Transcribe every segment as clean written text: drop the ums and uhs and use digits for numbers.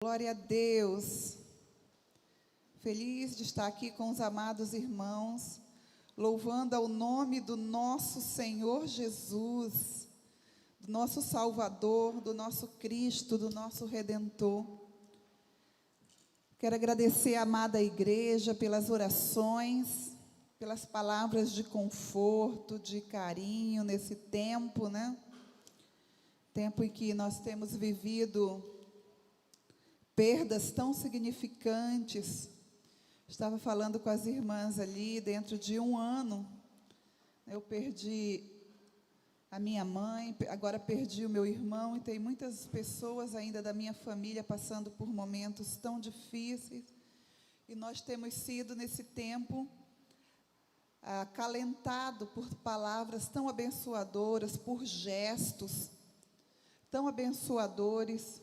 Glória a Deus. Feliz de estar aqui com os amados irmãos, louvando ao nome do nosso Senhor Jesus, do nosso Salvador, do nosso Cristo, do nosso Redentor. Quero agradecer a amada igreja pelas orações, pelas palavras de conforto, de carinho nesse tempo, né? Tempo em que nós temos vivido perdas tão significantes. Estava falando com as irmãs ali, dentro de um ano, eu perdi a minha mãe, agora perdi o meu irmão, e tem muitas pessoas ainda da minha família passando por momentos tão difíceis, e nós temos sido, nesse tempo, acalentado por palavras tão abençoadoras, por gestos tão abençoadores,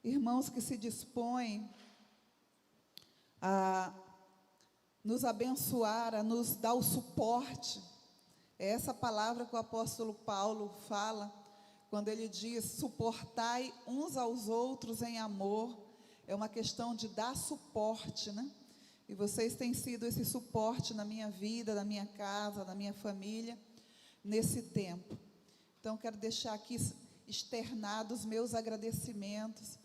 irmãos que se dispõem a nos abençoar, a nos dar o suporte. É essa palavra que o apóstolo Paulo fala, quando ele diz, suportai uns aos outros em amor. É uma questão de dar suporte, né? E vocês têm sido esse suporte na minha vida, na minha casa, na minha família, nesse tempo. Então, quero deixar aqui externados os meus agradecimentos.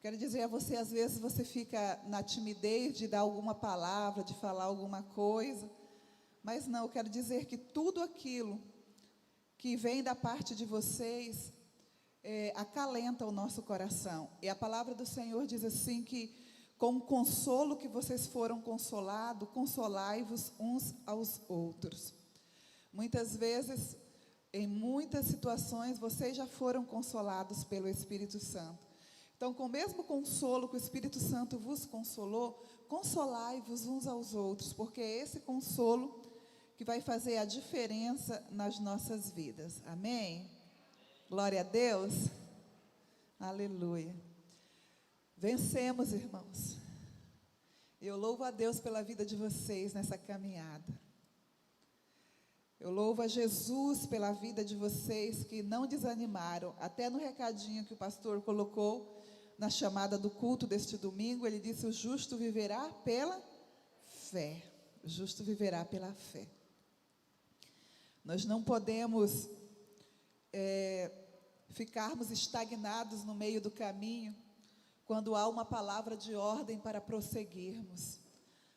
Quero dizer a você, às vezes você fica na timidez de dar alguma palavra, de falar alguma coisa, mas não, eu quero dizer que tudo aquilo que vem da parte de vocês acalenta o nosso coração. E a palavra do Senhor diz assim que, com o consolo que vocês foram consolados, consolai-vos uns aos outros. Muitas vezes, em muitas situações, vocês já foram consolados pelo Espírito Santo. Então, com o mesmo consolo que o Espírito Santo vos consolou, consolai-vos uns aos outros, porque é esse consolo que vai fazer a diferença nas nossas vidas. Amém? Glória a Deus. Aleluia. Vencemos, irmãos. Eu louvo a Deus pela vida de vocês nessa caminhada. Eu louvo a Jesus pela vida de vocês que não desanimaram. Até no recadinho que o pastor colocou na chamada do culto deste domingo, ele disse: o justo viverá pela fé. O justo viverá pela fé. Nós não podemos ficarmos estagnados no meio do caminho, quando há uma palavra de ordem para prosseguirmos.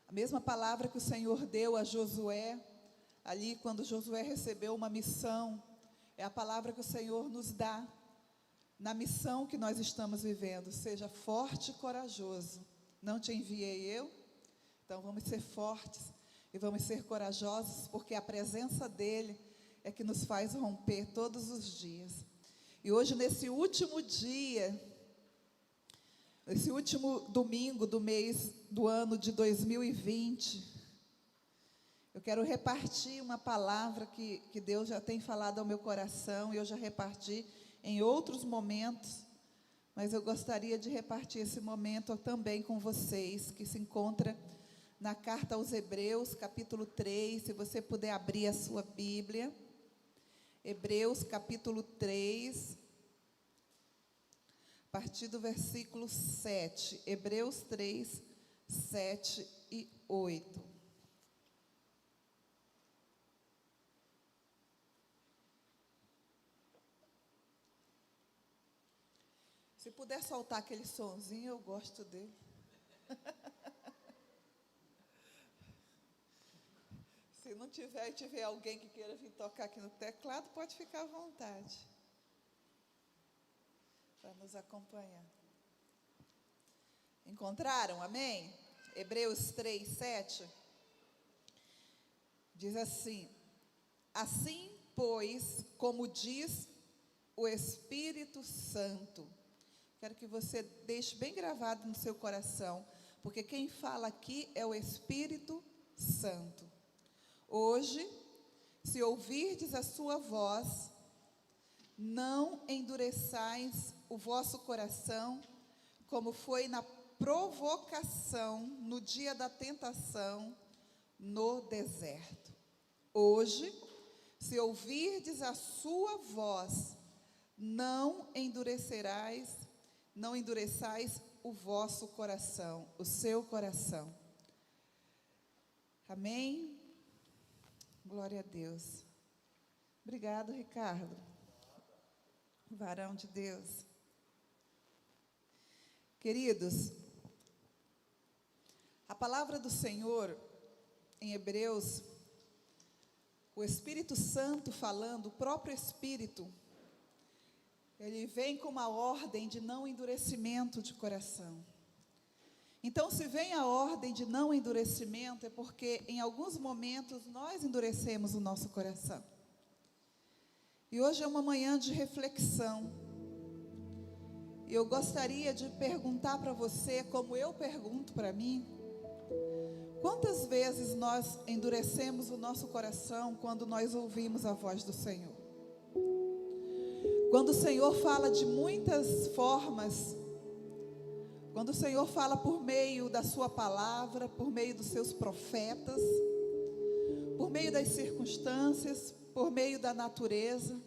A mesma palavra que o Senhor deu a Josué, ali quando Josué recebeu uma missão, é a palavra que o Senhor nos dá na missão que nós estamos vivendo. Seja forte e corajoso. Não te enviei eu? Então vamos ser fortes e vamos ser corajosos, porque a presença dEle é que nos faz romper todos os dias. E hoje, nesse último dia, esse último domingo do mês do ano de 2020, eu quero repartir uma palavra que Deus já tem falado ao meu coração, e eu já reparti em outros momentos, mas eu gostaria de repartir esse momento também com vocês, que se encontra na carta aos Hebreus, capítulo 3, se você puder abrir a sua Bíblia, Hebreus capítulo 3, a partir do versículo 7, Hebreus 3, 7 e 8. Se puder soltar aquele sonzinho, eu gosto dele. Se não tiver e tiver alguém que queira vir tocar aqui no teclado, pode ficar à vontade para nos acompanhar. Encontraram? Amém? Hebreus 3, 7 diz assim: assim, pois, como diz o Espírito Santo. Quero que você deixe bem gravado no seu coração, porque quem fala aqui é o Espírito Santo. Hoje, se ouvirdes a sua voz, não endureçais o vosso coração, como foi na provocação, no dia da tentação, no deserto. Hoje, se ouvirdes a sua voz, não endureçais o vosso coração, o seu coração. Amém? Glória a Deus. Obrigado, Ricardo. Varão de Deus. Queridos, a palavra do Senhor, em Hebreus, o Espírito Santo falando, o próprio Espírito, ele vem com uma ordem de não endurecimento de coração. Então, se vem a ordem de não endurecimento, é porque em alguns momentos nós endurecemos o nosso coração. E hoje é uma manhã de reflexão. E eu gostaria de perguntar para você, como eu pergunto para mim, quantas vezes nós endurecemos o nosso coração quando nós ouvimos a voz do Senhor? Quando o Senhor fala de muitas formas, quando o Senhor fala por meio da sua palavra, por meio dos seus profetas, por meio das circunstâncias, por meio da natureza.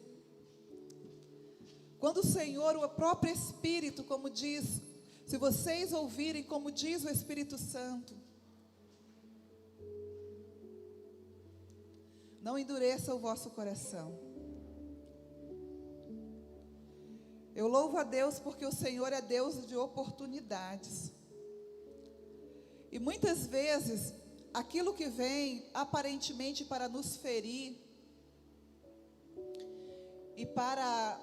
Quando o Senhor, o próprio Espírito, como diz, se vocês ouvirem como diz o Espírito Santo, não endureça o vosso coração. Eu louvo a Deus porque o Senhor é Deus de oportunidades. E muitas vezes, aquilo que vem aparentemente para nos ferir e para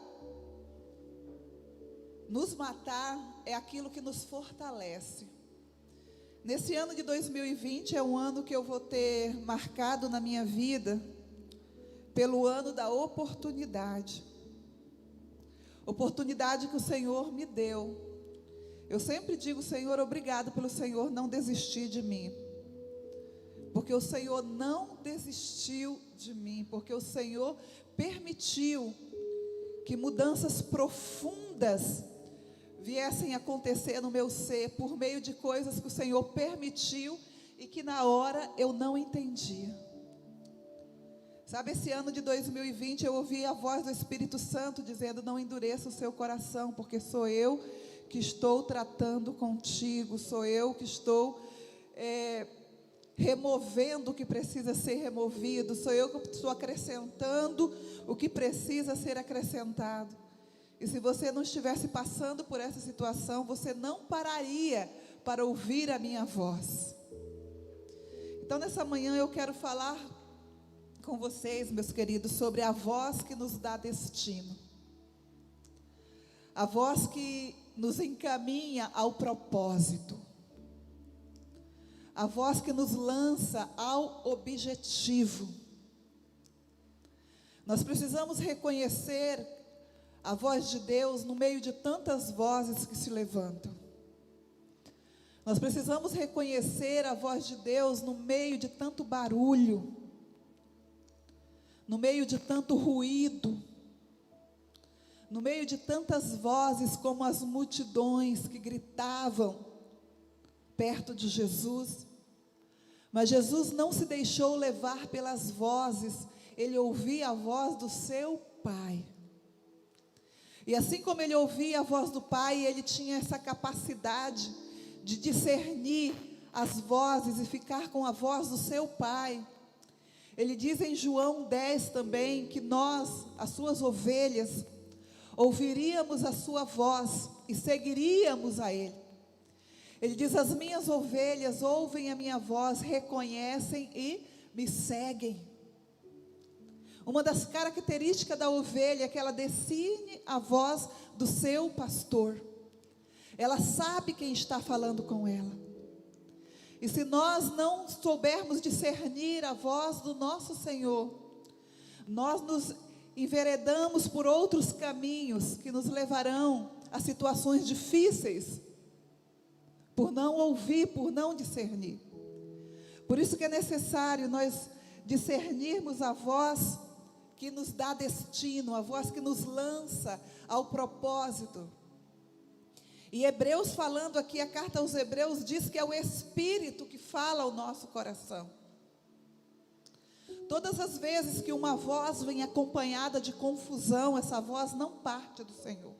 nos matar, é aquilo que nos fortalece. Nesse ano de 2020 é um ano que eu vou ter marcado na minha vida pelo ano da oportunidade. Oportunidade que o Senhor me deu. Eu sempre digo, Senhor, obrigado pelo Senhor não desistir de mim. Porque o Senhor não desistiu de mim. Porque o Senhor permitiu que mudanças profundas viessem a acontecer no meu ser por meio de coisas que o Senhor permitiu e que na hora eu não entendia. Sabe, esse ano de 2020 eu ouvi a voz do Espírito Santo dizendo: não endureça o seu coração, porque sou eu que estou tratando contigo, sou eu que estou removendo o que precisa ser removido, sou eu que estou acrescentando o que precisa ser acrescentado. E se você não estivesse passando por essa situação, você não pararia para ouvir a minha voz. Então, nessa manhã eu quero falar com vocês, meus queridos, sobre a voz que nos dá destino. A voz que nos encaminha ao propósito. A voz que nos lança ao objetivo. Nós precisamos reconhecer a voz de Deus no meio de tantas vozes que se levantam. Nós precisamos reconhecer a voz de Deus no meio de tanto barulho, no meio de tanto ruído, no meio de tantas vozes como as multidões que gritavam perto de Jesus. Mas Jesus não se deixou levar pelas vozes, ele ouvia a voz do seu Pai. E assim como ele ouvia a voz do Pai, ele tinha essa capacidade de discernir as vozes e ficar com a voz do seu Pai. Ele diz em João 10 também, que nós, as suas ovelhas, ouviríamos a sua voz e seguiríamos a ele. Ele diz: as minhas ovelhas ouvem a minha voz, reconhecem e me seguem. Uma das características da ovelha é que ela discerne a voz do seu pastor. Ela sabe quem está falando com ela. E se nós não soubermos discernir a voz do nosso Senhor, nós nos enveredamos por outros caminhos que nos levarão a situações difíceis, por não ouvir, por não discernir. Por isso que é necessário nós discernirmos a voz que nos dá destino, a voz que nos lança ao propósito. E Hebreus, falando aqui, a carta aos Hebreus diz que é o Espírito que fala ao nosso coração. Todas as vezes que uma voz vem acompanhada de confusão, essa voz não parte do Senhor.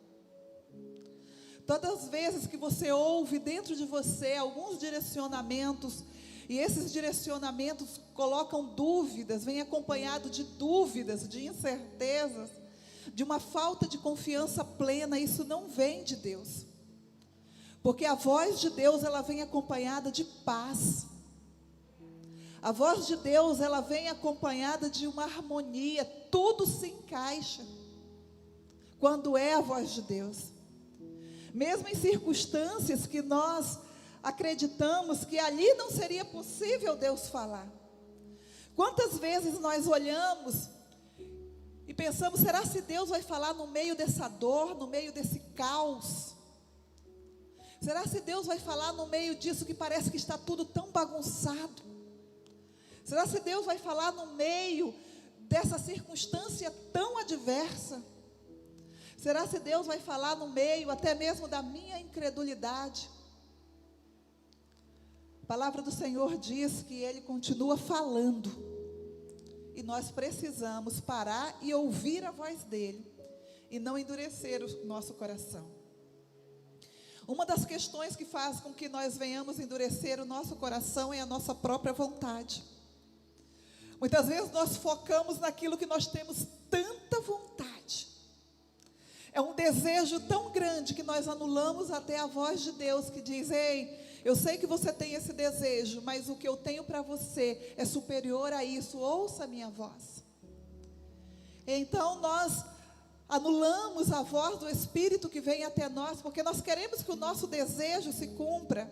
Todas as vezes que você ouve dentro de você alguns direcionamentos, e esses direcionamentos colocam dúvidas, vem acompanhado de dúvidas, de incertezas, de uma falta de confiança plena, isso não vem de Deus. Porque a voz de Deus, ela vem acompanhada de paz. A voz de Deus, ela vem acompanhada de uma harmonia, tudo se encaixa quando é a voz de Deus. Mesmo em circunstâncias que nós acreditamos que ali não seria possível Deus falar. Quantas vezes nós olhamos e pensamos, será se Deus vai falar no meio dessa dor, no meio desse caos? Será se Deus vai falar no meio disso que parece que está tudo tão bagunçado? Será se Deus vai falar no meio dessa circunstância tão adversa? Será se Deus vai falar no meio até mesmo da minha incredulidade? A palavra do Senhor diz que Ele continua falando. E nós precisamos parar e ouvir a voz dEle. E não endurecer o nosso coração. Uma das questões que faz com que nós venhamos endurecer o nosso coração é a nossa própria vontade. Muitas vezes nós focamos naquilo que nós temos tanta vontade. É um desejo tão grande que nós anulamos até a voz de Deus que diz, ei, eu sei que você tem esse desejo, mas o que eu tenho para você é superior a isso, ouça a minha voz. Então nós anulamos a voz do Espírito que vem até nós, porque nós queremos que o nosso desejo se cumpra.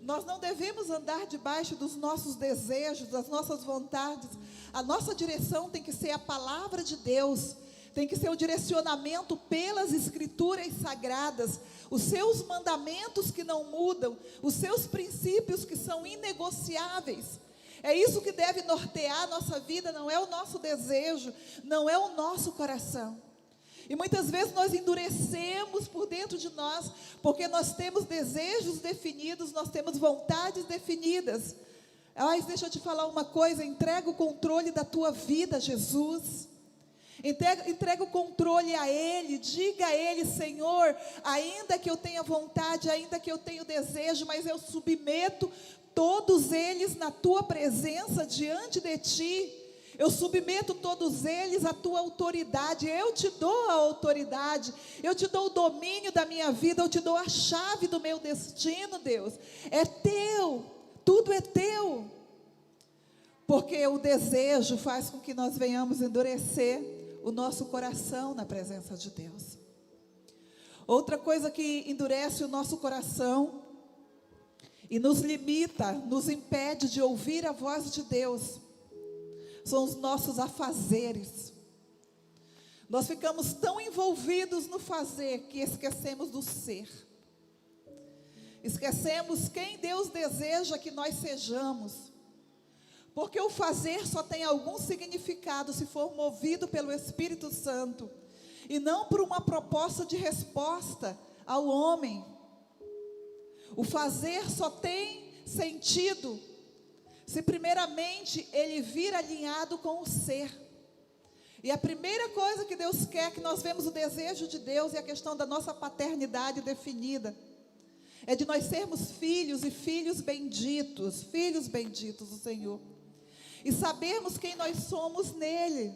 Nós não devemos andar debaixo dos nossos desejos, das nossas vontades. A nossa direção tem que ser a palavra de Deus, tem que ser o direcionamento pelas Escrituras sagradas, os seus mandamentos que não mudam, os seus princípios que são inegociáveis. É isso que deve nortear a nossa vida, não é o nosso desejo, não é o nosso coração. E muitas vezes nós endurecemos por dentro de nós, porque nós temos desejos definidos, nós temos vontades definidas. Mas deixa eu te falar uma coisa, entrega o controle da tua vida a Jesus. Entrega o controle a Ele, diga a Ele, Senhor, ainda que eu tenha vontade, ainda que eu tenha desejo, mas eu submeto todos eles na Tua presença, diante de Ti. Eu submeto todos eles à Tua autoridade, eu te dou a autoridade, eu te dou o domínio da minha vida, eu te dou a chave do meu destino, Deus. É Teu, tudo é Teu. Porque o desejo faz com que nós venhamos endurecer o nosso coração na presença de Deus. Outra coisa que endurece o nosso coração e nos limita, nos impede de ouvir a voz de Deus, são os nossos afazeres. Nós ficamos tão envolvidos no fazer que esquecemos do ser. Esquecemos quem Deus deseja que nós sejamos. Porque o fazer só tem algum significado se for movido pelo Espírito Santo, e não por uma proposta de resposta ao homem. O fazer só tem sentido se primeiramente ele vir alinhado com o ser. E a primeira coisa que Deus quer, que nós vemos o desejo de Deus, é a questão da nossa paternidade definida. É de nós sermos filhos e filhos benditos do Senhor. E sabermos quem nós somos nele.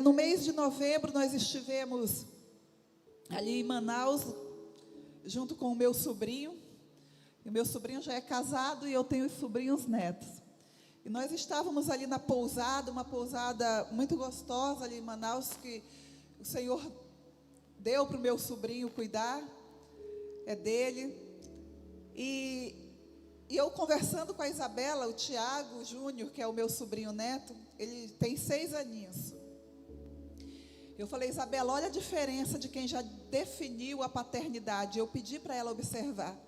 No mês de novembro nós estivemos ali em Manaus, junto com o meu sobrinho. E o meu sobrinho já é casado e eu tenho os sobrinhos netos. E nós estávamos ali na pousada, uma pousada muito gostosa ali em Manaus, que o Senhor deu para o meu sobrinho cuidar, é dele. E eu conversando com a Isabela, o Tiago Júnior, que é o meu sobrinho neto, ele tem 6 aninhos. Eu falei, Isabela, olha a diferença de quem já definiu a paternidade. Eu pedi para ela observar.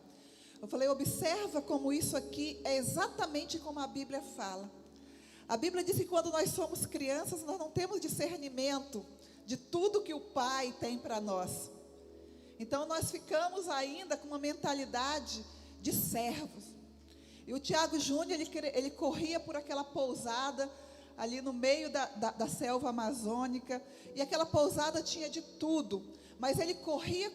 Eu falei, observa como isso aqui é exatamente como a Bíblia fala. A Bíblia diz que quando nós somos crianças, nós não temos discernimento de tudo que o Pai tem para nós. Então nós ficamos ainda com uma mentalidade de servos. E o Tiago Júnior, ele corria por aquela pousada, ali no meio da selva amazônica, e aquela pousada tinha de tudo. Mas ele corria,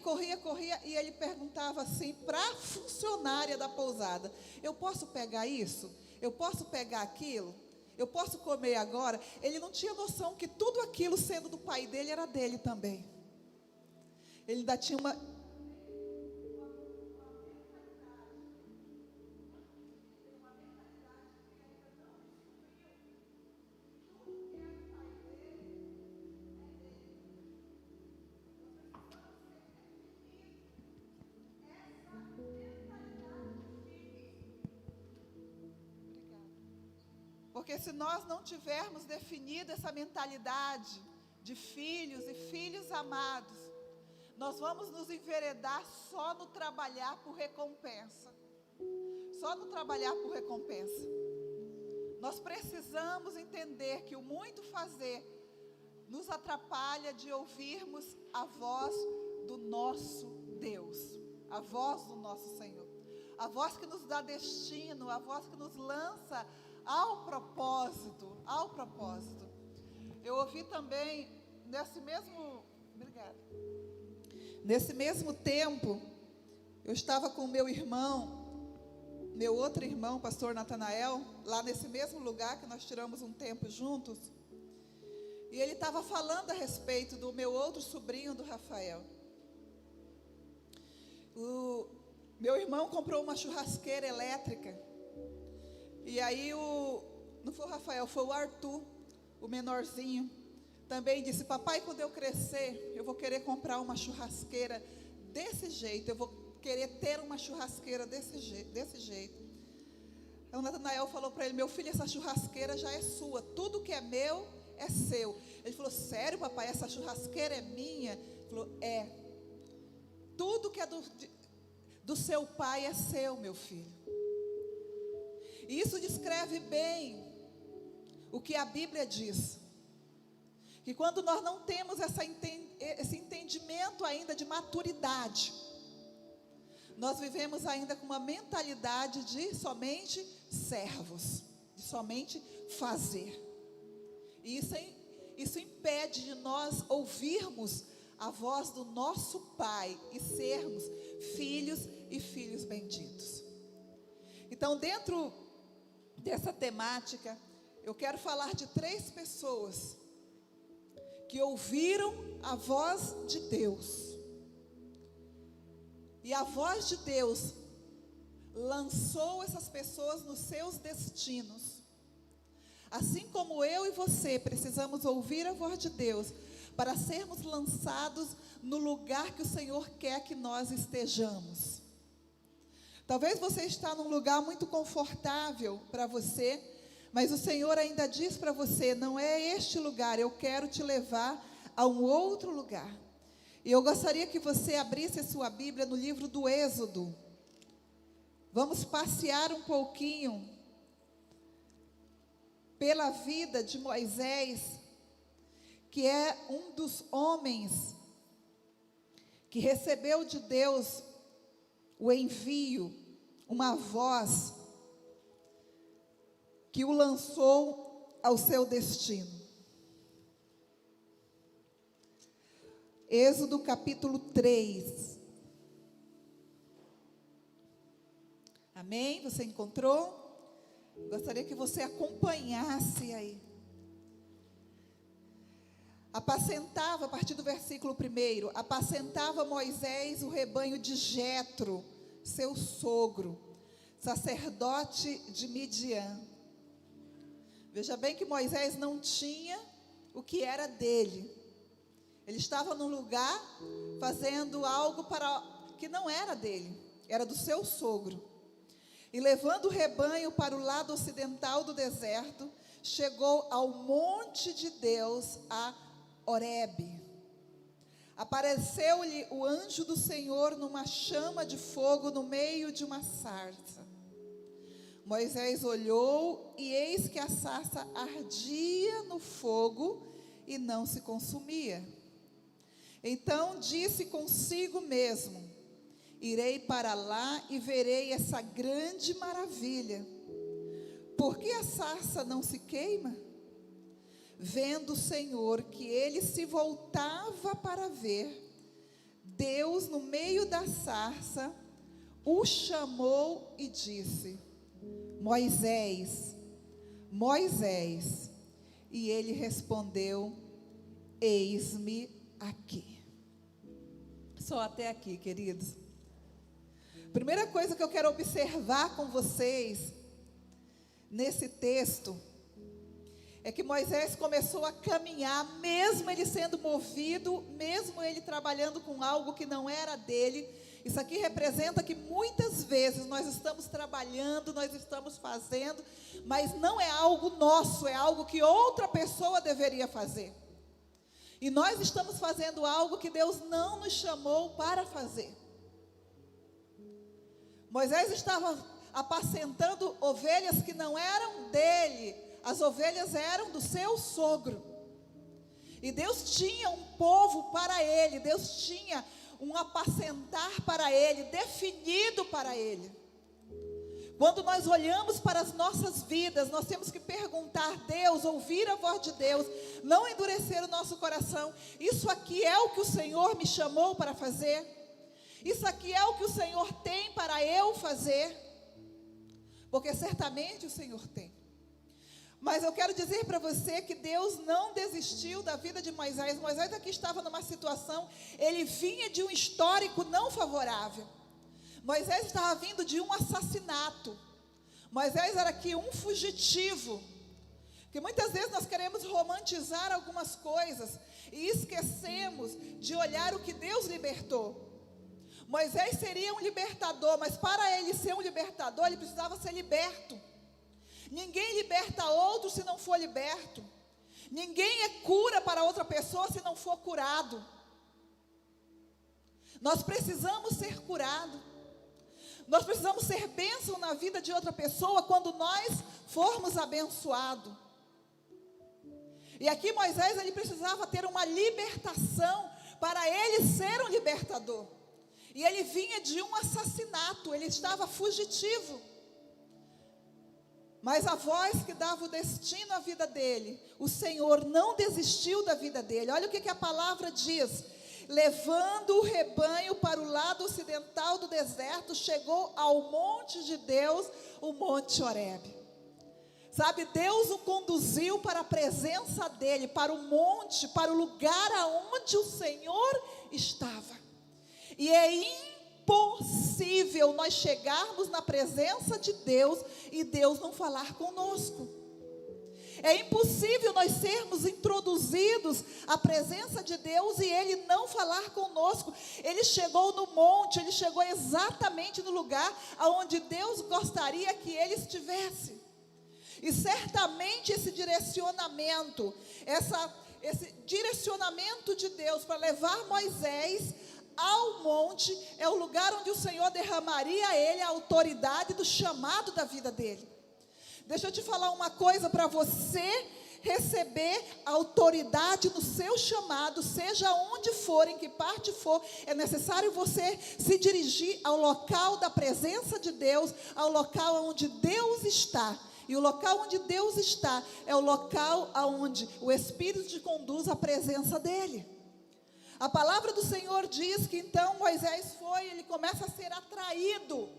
e ele perguntava assim para a funcionária da pousada: eu posso pegar isso? Eu posso pegar aquilo? Eu posso comer agora? Ele não tinha noção que tudo aquilo, sendo do pai dele, era dele também. Ele ainda tinha uma... Porque se nós não tivermos definido essa mentalidade de filhos e filhos amados, nós vamos nos enveredar só no trabalhar por recompensa. Só no trabalhar por recompensa. Nós precisamos entender que o muito fazer nos atrapalha de ouvirmos a voz do nosso Deus, a voz do nosso Senhor, a voz que nos dá destino, a voz que nos lança ao propósito, ao propósito. Eu ouvi também, nesse mesmo tempo, eu estava com o meu outro irmão, pastor Natanael, lá nesse mesmo lugar que nós tiramos um tempo juntos, e ele estava falando a respeito do meu outro sobrinho, do Rafael. O meu irmão comprou uma churrasqueira elétrica. E aí não foi o Rafael, foi o Arthur, o menorzinho, também disse: papai, quando eu crescer, eu vou querer comprar uma churrasqueira desse jeito, eu vou querer ter uma churrasqueira desse jeito. Então Natanael falou para ele: meu filho, essa churrasqueira já é sua, tudo que é meu é seu. Ele falou: sério, papai, essa churrasqueira é minha? Ele falou: é, tudo que é do seu pai é seu, meu filho. E isso descreve bem o que a Bíblia diz. Que quando nós não temos esse entendimento ainda de maturidade, nós vivemos ainda com uma mentalidade de somente servos, de somente fazer. E isso impede de nós ouvirmos a voz do nosso Pai e sermos filhos e filhos benditos. Então, dentro dessa temática, eu quero falar de 3 pessoas que ouviram a voz de Deus. E a voz de Deus lançou essas pessoas nos seus destinos. Assim como eu e você precisamos ouvir a voz de Deus para sermos lançados no lugar que o Senhor quer que nós estejamos. Talvez você está num lugar muito confortável para você, mas o Senhor ainda diz para você: não é este lugar, eu quero te levar a um outro lugar. E eu gostaria que você abrisse a sua Bíblia no livro do Êxodo. Vamos passear um pouquinho pela vida de Moisés, que é um dos homens que recebeu de Deus o envio, uma voz que o lançou ao seu destino. Êxodo capítulo 3. Amém? Você encontrou? Gostaria que você acompanhasse aí. Apacentava, a partir do versículo 1, apacentava Moisés o rebanho de Jetro, seu sogro, sacerdote de Midian. Veja bem que Moisés não tinha o que era dele. Ele estava num lugar fazendo algo que não era dele, era do seu sogro. E levando o rebanho para o lado ocidental do deserto, chegou ao monte de Deus, a Horebe. Apareceu-lhe o anjo do Senhor numa chama de fogo no meio de uma sarça. Moisés olhou e eis que a sarça ardia no fogo e não se consumia. Então disse consigo mesmo: irei para lá e verei essa grande maravilha. Por que a sarça não se queima? Vendo o Senhor que ele se voltava para ver, Deus, no meio da sarça, o chamou e disse: Moisés, Moisés. E ele respondeu: eis-me aqui. Só até aqui, queridos. Primeira coisa que eu quero observar com vocês nesse texto é que Moisés começou a caminhar, mesmo ele sendo movido, mesmo ele trabalhando com algo que não era dele. Isso aqui representa que muitas vezes nós estamos trabalhando, nós estamos fazendo, mas não é algo nosso, é algo que outra pessoa deveria fazer. E nós estamos fazendo algo que Deus não nos chamou para fazer. Moisés estava apacentando ovelhas que não eram dele, as ovelhas eram do seu sogro. E Deus tinha um povo para ele, Deus tinha um apacentar para ele, definido para ele. Quando nós olhamos para as nossas vidas, nós temos que perguntar: Deus, ouvir a voz de Deus, não endurecer o nosso coração. Isso aqui é o que o Senhor me chamou para fazer? Isso aqui é o que o Senhor tem para eu fazer? Porque certamente o Senhor tem. Mas eu quero dizer para você que Deus não desistiu da vida de Moisés. Moisés aqui estava numa situação, ele vinha de um histórico não favorável. Moisés estava vindo de um assassinato. Moisés era aqui um fugitivo. Porque muitas vezes nós queremos romantizar algumas coisas e esquecemos de olhar o que Deus libertou. Moisés seria um libertador, mas para ele ser um libertador, ele precisava ser liberto. Ninguém liberta outro se não for liberto. Ninguém é cura para outra pessoa se não for curado. Nós precisamos ser curados. Nós precisamos ser bênção na vida de outra pessoa quando nós formos abençoados. E aqui Moisés, ele precisava ter uma libertação para ele ser um libertador. E ele vinha de um assassinato, ele estava fugitivo. Mas a voz que dava o destino à vida dele, o Senhor não desistiu da vida dele. Olha o que a palavra diz: levando o rebanho para o lado ocidental do deserto, chegou ao monte de Deus, o monte Horebe. Sabe, Deus o conduziu para a presença dele, para o monte, para o lugar aonde o Senhor estava. E é impossível nós chegarmos na presença de Deus e Deus não falar conosco. É impossível nós sermos introduzidos à presença de Deus e Ele não falar conosco. Ele chegou no monte, Ele chegou exatamente no lugar onde Deus gostaria que Ele estivesse. E certamente esse direcionamento de Deus para levar Moisés ao monte, é o lugar onde o Senhor derramaria a ele a autoridade do chamado da vida dele. Deixa eu te falar uma coisa: para você receber a autoridade no seu chamado, seja onde for, em que parte for, é necessário você se dirigir ao local da presença de Deus, ao local onde Deus está. E o local onde Deus está é o local onde o Espírito te conduz à presença dEle. A palavra do Senhor diz que então Moisés ele começa a ser atraído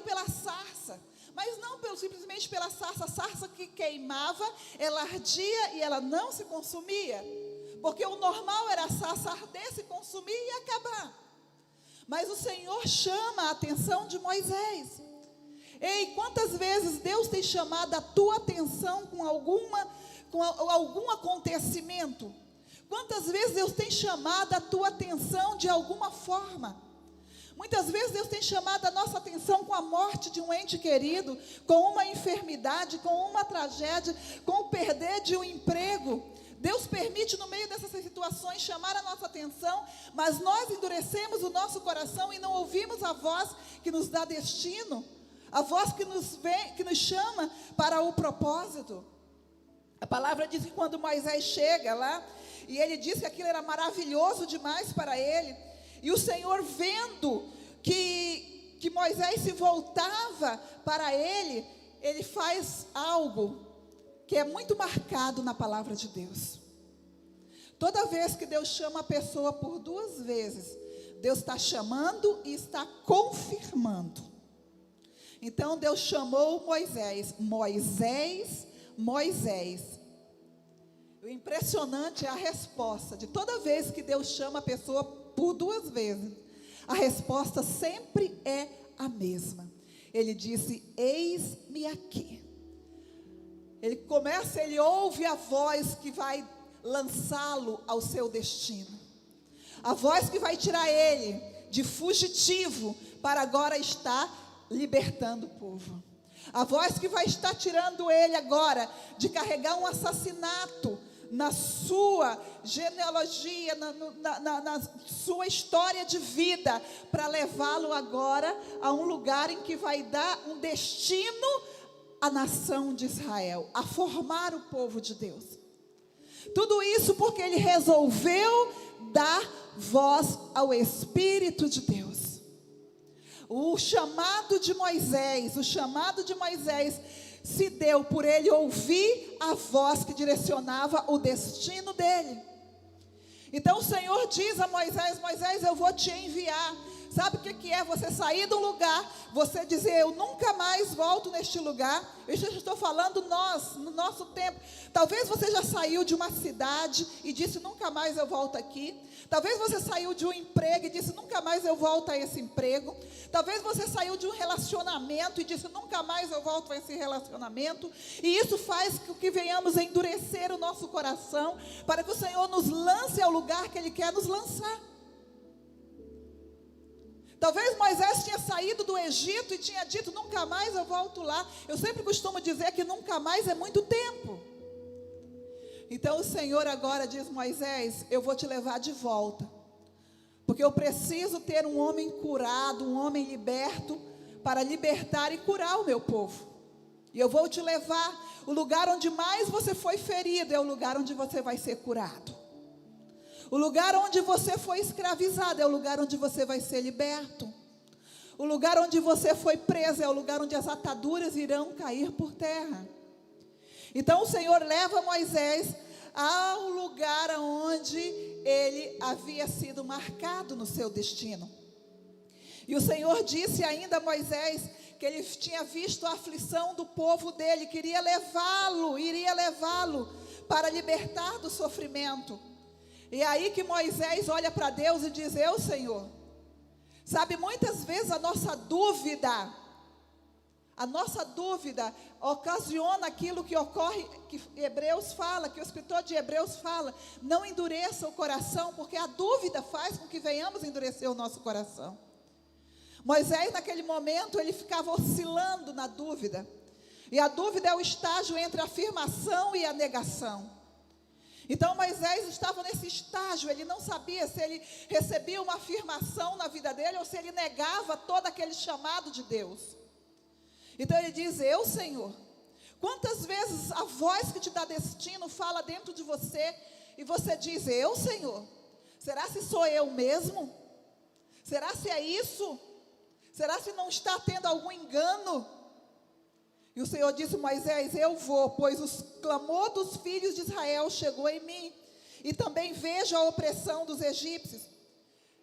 pela sarça, mas não simplesmente pela sarça. A sarça que queimava, ela ardia e ela não se consumia, porque o normal era a sarça arder, se consumir e acabar. Mas o Senhor chama a atenção de Moisés. Ei, quantas vezes Deus tem chamado a tua atenção com algum acontecimento? Quantas vezes Deus tem chamado a tua atenção de alguma forma? Muitas vezes Deus tem chamado a nossa atenção com a morte de um ente querido, com uma enfermidade, com uma tragédia, com o perder de um emprego. Deus permite no meio dessas situações chamar a nossa atenção, mas nós endurecemos o nosso coração e não ouvimos a voz que nos dá destino, a voz que nos chama para o propósito. A palavra diz que quando Moisés chega lá, e ele disse que aquilo era maravilhoso demais para ele, e o Senhor vendo que Moisés se voltava para ele, ele faz algo que é muito marcado na palavra de Deus. Toda vez que Deus chama a pessoa por 2 vezes, Deus está chamando e está confirmando. Então Deus chamou Moisés, Moisés, Moisés. O impressionante é a resposta, de toda vez que Deus chama a pessoa por 2 vezes, a resposta sempre é a mesma. Ele disse, eis-me aqui. Ele ouve a voz que vai lançá-lo ao seu destino. A voz que vai tirar ele de fugitivo para agora estar libertando o povo. A voz que vai estar tirando ele agora de carregar um assassinato na sua genealogia, na sua história de vida, para levá-lo agora a um lugar em que vai dar um destino à nação de Israel, a formar o povo de Deus. Tudo isso porque ele resolveu dar voz ao Espírito de Deus. O chamado de Moisés se deu por ele ouvir a voz que direcionava o destino dele. Então o Senhor diz a Moisés, Moisés, eu vou te enviar. Sabe o que é você sair de um lugar, você dizer, eu nunca mais volto neste lugar? Eu já estou falando no nosso tempo. Talvez você já saiu de uma cidade e disse, nunca mais eu volto aqui. Talvez você saiu de um emprego e disse, nunca mais eu volto a esse emprego. Talvez você saiu de um relacionamento e disse, nunca mais eu volto a esse relacionamento. E isso faz com que venhamos a endurecer o nosso coração, para que o Senhor nos lance ao lugar que Ele quer nos lançar. Talvez Moisés tinha saído do Egito e tinha dito, nunca mais eu volto lá. Eu sempre costumo dizer que nunca mais é muito tempo. Então o Senhor agora diz, Moisés, eu vou te levar de volta. Porque eu preciso ter um homem curado, um homem liberto, para libertar e curar o meu povo. E eu vou te levar, o lugar onde mais você foi ferido, é o lugar onde você vai ser curado. O lugar onde você foi escravizado é o lugar onde você vai ser liberto. O lugar onde você foi preso é o lugar onde as ataduras irão cair por terra. Então o Senhor leva Moisés ao lugar onde ele havia sido marcado no seu destino. E o Senhor disse ainda a Moisés que ele tinha visto a aflição do povo dele, iria levá-lo para libertar do sofrimento. E aí que Moisés olha para Deus e diz, eu, Senhor. Sabe, muitas vezes a nossa dúvida ocasiona aquilo que ocorre, que Hebreus fala, que o escritor de Hebreus fala, não endureça o coração, porque a dúvida faz com que venhamos endurecer o nosso coração. Moisés naquele momento, ele ficava oscilando na dúvida, e a dúvida é o estágio entre a afirmação e a negação. Então Moisés estava nesse estágio, ele não sabia se ele recebia uma afirmação na vida dele, ou se ele negava todo aquele chamado de Deus. Então ele diz, eu, Senhor. Quantas vezes a voz que te dá destino fala dentro de você, e você diz, eu, Senhor. Será se sou eu mesmo? Será se é isso? Será se não está tendo algum engano? E o Senhor disse, Moisés, eu vou, pois o clamor dos filhos de Israel chegou em mim, e também vejo a opressão dos egípcios.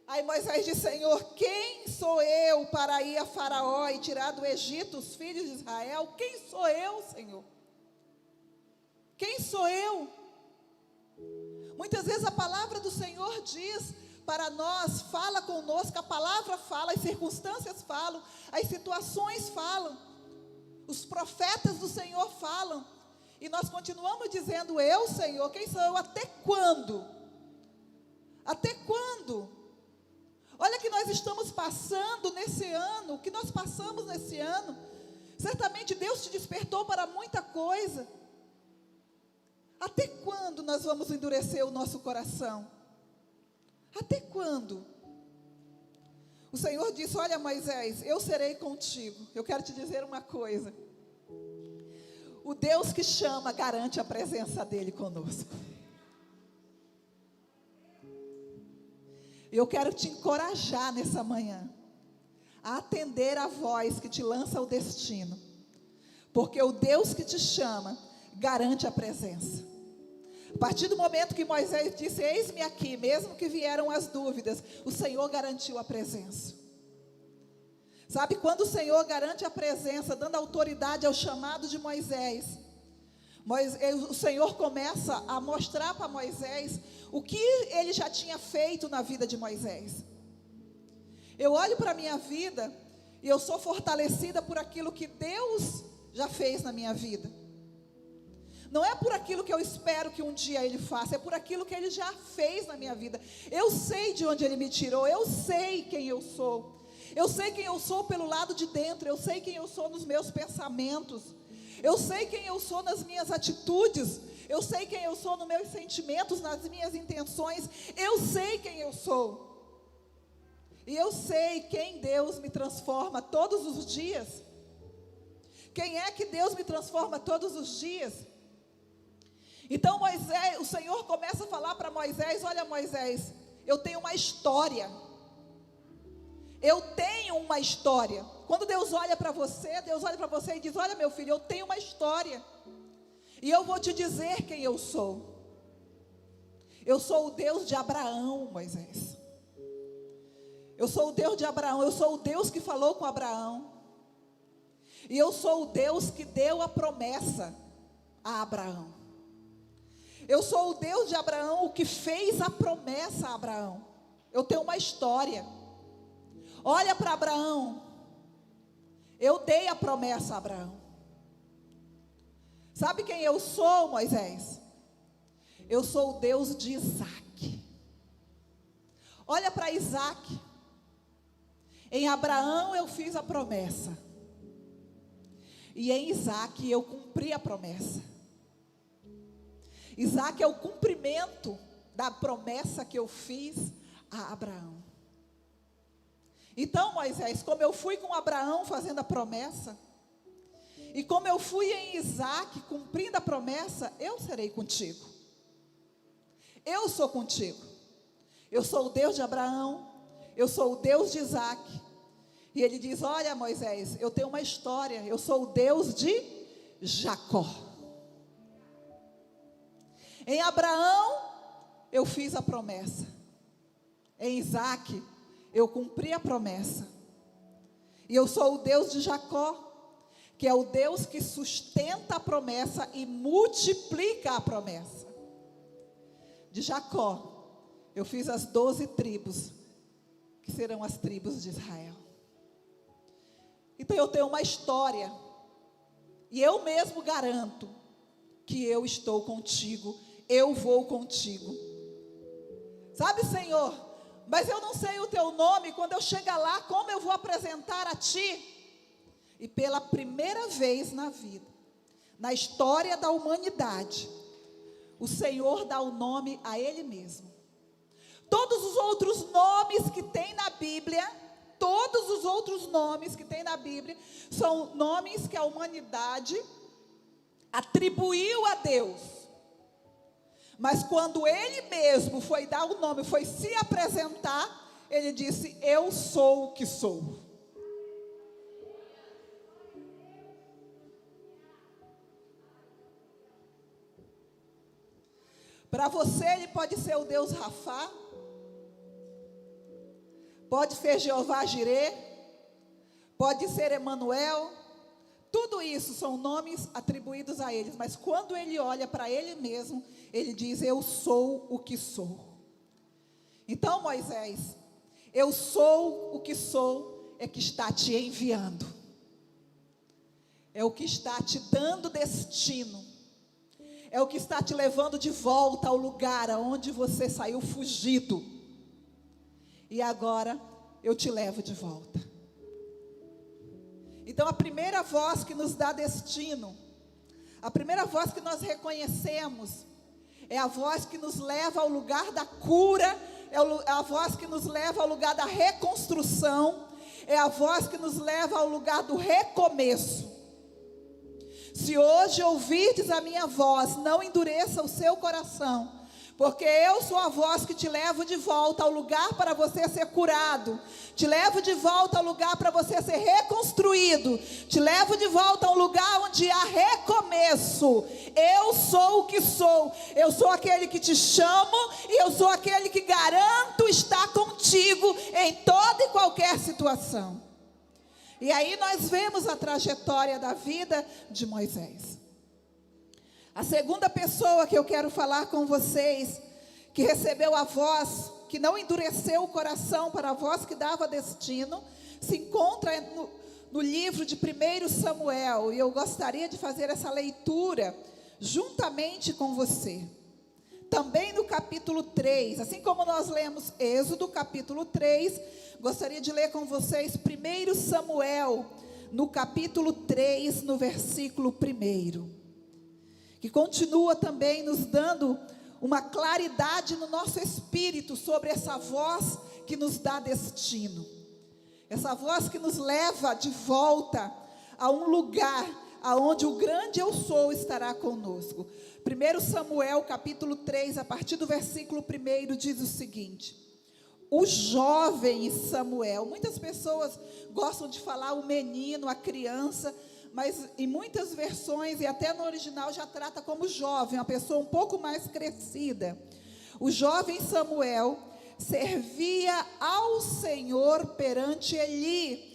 Aí Moisés disse, Senhor, quem sou eu para ir a Faraó e tirar do Egito os filhos de Israel? Quem sou eu, Senhor? Quem sou eu? Muitas vezes a palavra do Senhor diz para nós, fala conosco, a palavra fala, as circunstâncias falam, as situações falam. Os profetas do Senhor falam, e nós continuamos dizendo, eu, Senhor, quem sou eu? Até quando? Até quando? Olha que nós estamos passando nesse ano, o que nós passamos nesse ano, certamente Deus te despertou para muita coisa. Até quando nós vamos endurecer o nosso coração? Até quando? O Senhor disse, olha Moisés, eu serei contigo. Eu quero te dizer uma coisa. O Deus que chama garante a presença dEle conosco. Eu quero te encorajar nessa manhã a atender a voz que te lança ao destino. Porque o Deus que te chama garante a presença. A partir do momento que Moisés disse, eis-me aqui, mesmo que vieram as dúvidas, o Senhor garantiu a presença. Sabe, quando o Senhor garante a presença, dando autoridade ao chamado de Moisés, o Senhor começa a mostrar para Moisés o que ele já tinha feito na vida de Moisés. Eu olho para a minha vida e eu sou fortalecida por aquilo que Deus já fez na minha vida. Não é por aquilo que eu espero que um dia Ele faça, é por aquilo que Ele já fez na minha vida. Eu sei de onde Ele me tirou, eu sei quem eu sou. Eu sei quem eu sou pelo lado de dentro, eu sei quem eu sou nos meus pensamentos. Eu sei quem eu sou nas minhas atitudes, eu sei quem eu sou nos meus sentimentos, nas minhas intenções. Eu sei quem eu sou. E eu sei quem Deus me transforma todos os dias. Quem é que Deus me transforma todos os dias? Então Moisés, o Senhor começa a falar para Moisés, olha Moisés, eu tenho uma história. Eu tenho uma história. Quando Deus olha para você, Deus olha para você e diz, olha meu filho, eu tenho uma história. E eu vou te dizer quem eu sou. Eu sou o Deus de Abraão, Moisés. Eu sou o Deus de Abraão, eu sou o Deus que falou com Abraão. E eu sou o Deus que deu a promessa a Abraão. Eu sou o Deus de Abraão, o que fez a promessa a Abraão. Eu tenho uma história. Olha para Abraão. Eu dei a promessa a Abraão. Sabe quem eu sou, Moisés? Eu sou o Deus de Isaac. Olha para Isaac. Em Abraão eu fiz a promessa. E em Isaac eu cumpri a promessa. Isaac é o cumprimento da promessa que eu fiz a Abraão. Então, Moisés, como eu fui com Abraão fazendo a promessa, e como eu fui em Isaac cumprindo a promessa, eu serei contigo. Eu sou contigo. Eu sou o Deus de Abraão, eu sou o Deus de Isaac. E ele diz, olha Moisés, eu tenho uma história, eu sou o Deus de Jacó. Em Abraão, eu fiz a promessa. Em Isaac, eu cumpri a promessa. E eu sou o Deus de Jacó, que é o Deus que sustenta a promessa e multiplica a promessa. De Jacó, eu fiz as 12 tribos, que serão as tribos de Israel. Então eu tenho uma história, e eu mesmo garanto que eu estou contigo. Eu vou contigo. Sabe, Senhor, mas eu não sei o teu nome. Quando eu chegar lá, como eu vou apresentar a ti? E pela primeira vez na vida, na história da humanidade, o Senhor dá o nome a Ele mesmo. Todos os outros nomes que tem na Bíblia, todos os outros nomes que tem na Bíblia, são nomes que a humanidade atribuiu a Deus. Mas quando Ele mesmo foi dar o nome, foi se apresentar, Ele disse, eu sou o que sou. Para você Ele pode ser o Deus Rafá, pode ser Jeová Jirê, pode ser Emanuel. Tudo isso são nomes atribuídos a Ele. Mas quando Ele olha para Ele mesmo, Ele diz, eu sou o que sou. Então Moisés, eu sou o que sou, é que está te enviando. É o que está te dando destino. É o que está te levando de volta ao lugar aonde você saiu fugido. E agora eu te levo de volta. Então a primeira voz que nos dá destino, a primeira voz que nós reconhecemos, é a voz que nos leva ao lugar da cura, é a voz que nos leva ao lugar da reconstrução, é a voz que nos leva ao lugar do recomeço. Se hoje ouvirdes a minha voz, não endureça o seu coração, Porque eu sou a voz que te levo de volta ao lugar para você ser curado. Te levo de volta ao lugar para você ser reconstruído. Te levo de volta a um lugar onde há recomeço. Eu sou o que sou. Eu sou aquele que te chamo e eu sou aquele que garanto estar contigo em toda e qualquer situação. E aí nós vemos a trajetória da vida de Moisés. A segunda pessoa que eu quero falar com vocês, que recebeu a voz, que não endureceu o coração para a voz que dava destino, se encontra no livro de 1 Samuel. E eu gostaria de fazer essa leitura juntamente com você. Também no capítulo 3, assim como nós lemos Êxodo, capítulo 3, gostaria de ler com vocês 1 Samuel, no capítulo 3, no versículo 1. Que continua também nos dando uma claridade no nosso espírito sobre essa voz que nos dá destino. Essa voz que nos leva de volta a um lugar aonde o grande eu sou estará conosco. 1 Samuel capítulo 3, a partir do versículo 1, diz o seguinte: o jovem Samuel, muitas pessoas gostam de falar o menino, a criança, mas em muitas versões, e até no original, já trata como jovem, uma pessoa um pouco mais crescida. O jovem Samuel servia ao Senhor perante Eli.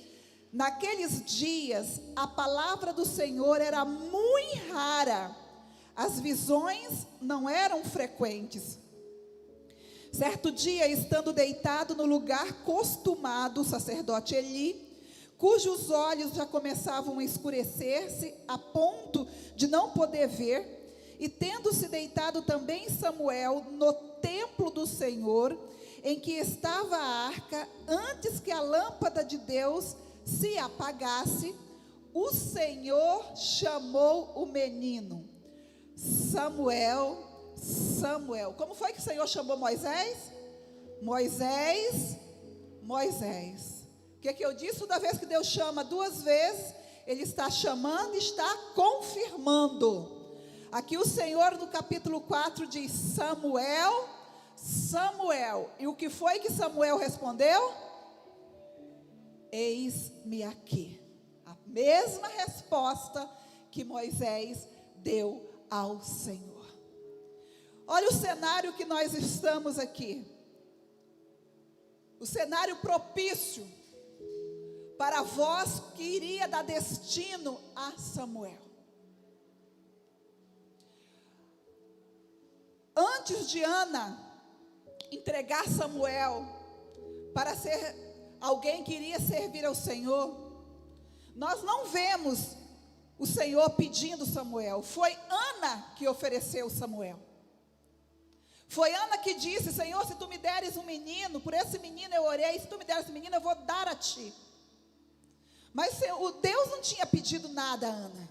Naqueles dias, a palavra do Senhor era muito rara. As visões não eram frequentes. Certo dia, estando deitado no lugar costumado, o sacerdote Eli, cujos olhos já começavam a escurecer-se, a ponto de não poder ver, e tendo-se deitado também Samuel no templo do Senhor, em que estava a arca, antes que a lâmpada de Deus se apagasse, o Senhor chamou o menino: Samuel, Samuel. Como foi que o Senhor chamou Moisés? Moisés, Moisés. O que eu disse? Toda vez que Deus chama duas vezes, Ele está chamando e está confirmando. Aqui o Senhor no capítulo 4 diz: Samuel, Samuel. E o que foi que Samuel respondeu? Eis-me aqui. A mesma resposta que Moisés deu ao Senhor. Olha o cenário que nós estamos aqui. O cenário propício para a voz que iria dar destino a Samuel. Antes de Ana entregar Samuel para ser alguém que iria servir ao Senhor, nós não vemos o Senhor pedindo Samuel. Foi Ana que ofereceu Samuel. Foi Ana que disse: Senhor, se tu me deres um menino, por esse menino eu orei, se tu me deres um menino eu vou dar a ti. Mas o Deus não tinha pedido nada a Ana.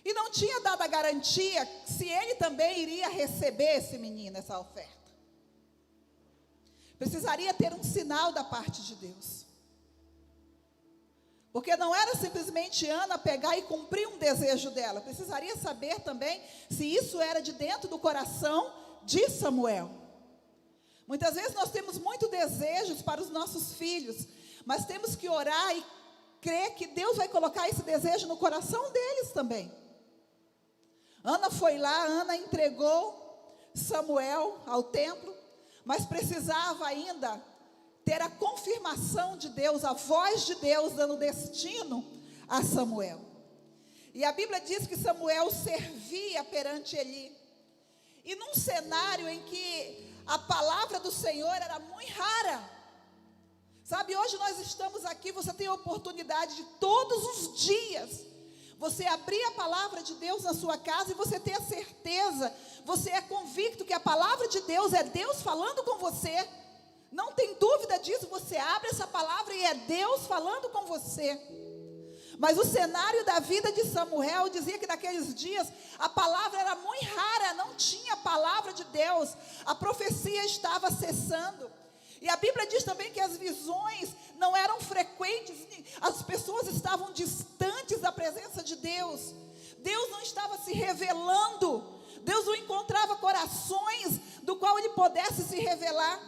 E não tinha dado a garantia se ele também iria receber esse menino, essa oferta. Precisaria ter um sinal da parte de Deus. Porque não era simplesmente Ana pegar e cumprir um desejo dela. Precisaria saber também se isso era de dentro do coração de Samuel. Muitas vezes nós temos muitos desejos para os nossos filhos, mas temos que orar e crer que Deus vai colocar esse desejo no coração deles também. Ana foi lá, Ana entregou Samuel ao templo, mas precisava ainda ter a confirmação de Deus, a voz de Deus dando destino a Samuel. E a Bíblia diz que Samuel servia perante Eli. E num cenário em que a palavra do Senhor era muito rara. Sabe, hoje nós estamos aqui, você tem a oportunidade de todos os dias você abrir a palavra de Deus na sua casa e você ter a certeza, você é convicto que a palavra de Deus é Deus falando com você. Não tem dúvida disso, você abre essa palavra e é Deus falando com você. Mas o cenário da vida de Samuel dizia que naqueles dias a palavra era muito rara, não tinha palavra de Deus, a profecia estava cessando. E a Bíblia diz também que as visões não eram frequentes, as pessoas estavam distantes da presença de Deus. Deus não estava se revelando, Deus não encontrava corações do qual ele pudesse se revelar.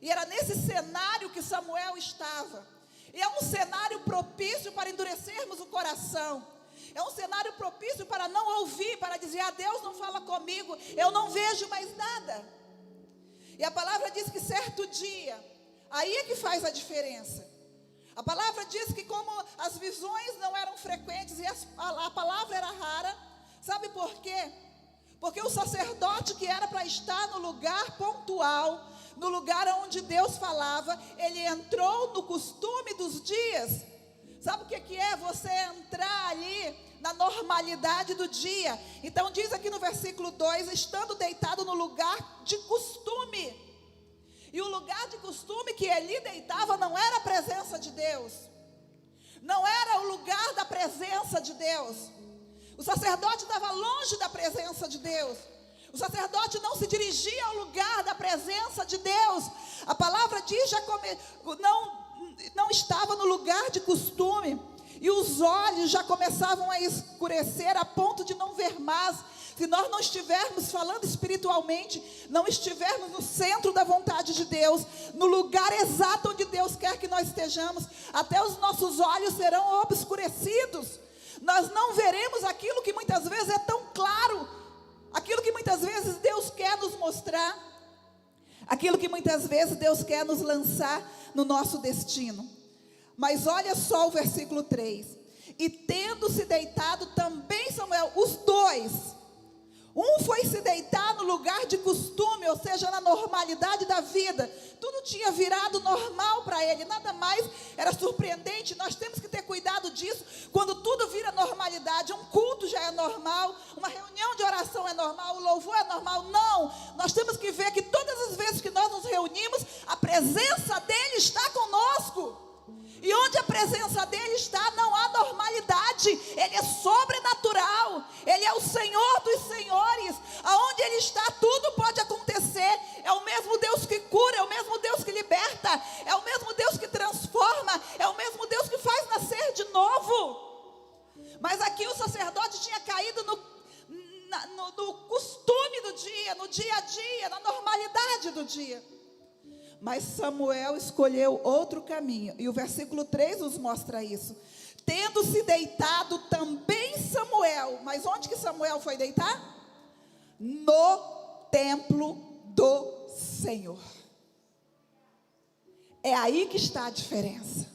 E era nesse cenário que Samuel estava. E é um cenário propício para endurecermos o coração. É um cenário propício para não ouvir, para dizer: Deus não fala comigo, eu não vejo mais nada. E a palavra diz que certo dia, aí é que faz a diferença. A palavra diz que como as visões não eram frequentes e a palavra era rara, sabe por quê? Porque o sacerdote que era para estar no lugar pontual, no lugar onde Deus falava, ele entrou no costume dos dias. Sabe o que é você entrar ali na normalidade do dia? Então diz aqui no versículo 2, estando deitado no lugar de costume. E o lugar de costume que ele deitava não era a presença de Deus. Não era o lugar da presença de Deus. O sacerdote estava longe da presença de Deus. O sacerdote não se dirigia ao lugar da presença de Deus. A palavra diz, não estava no lugar de costume. E os olhos já começavam a escurecer a ponto de não ver mais. Se nós não estivermos falando espiritualmente, não estivermos no centro da vontade de Deus, no lugar exato onde Deus quer que nós estejamos, até os nossos olhos serão obscurecidos. Nós não veremos aquilo que muitas vezes é tão claro, aquilo que muitas vezes Deus quer nos mostrar, aquilo que muitas vezes Deus quer nos lançar no nosso destino. Mas olha só o versículo 3. E tendo se deitado também Samuel, os dois, um foi se deitar no lugar de costume, ou seja, na normalidade da vida. Tudo tinha virado normal para ele, nada mais era surpreendente. Nós temos que ter cuidado disso, quando tudo vira normalidade. Um culto já é normal, uma reunião de oração é normal, o louvor é normal. Não, nós temos que ver que todas as vezes que nós nos reunimos, a presença dele está conosco. E onde a presença dele está, não há normalidade. Ele é sobrenatural. Ele é o Senhor dos senhores. Aonde ele está, tudo pode acontecer. É o mesmo Deus que cura, é o mesmo Deus que liberta, é o mesmo Deus que transforma, é o mesmo Deus que faz nascer de novo. Mas aqui o sacerdote tinha caído no costume do dia, no dia a dia, na normalidade do dia. Mas Samuel escolheu outro caminho. E o versículo 3 nos mostra isso. Tendo se deitado também Samuel. Mas onde que Samuel foi deitar? No templo do Senhor. É aí que está a diferença.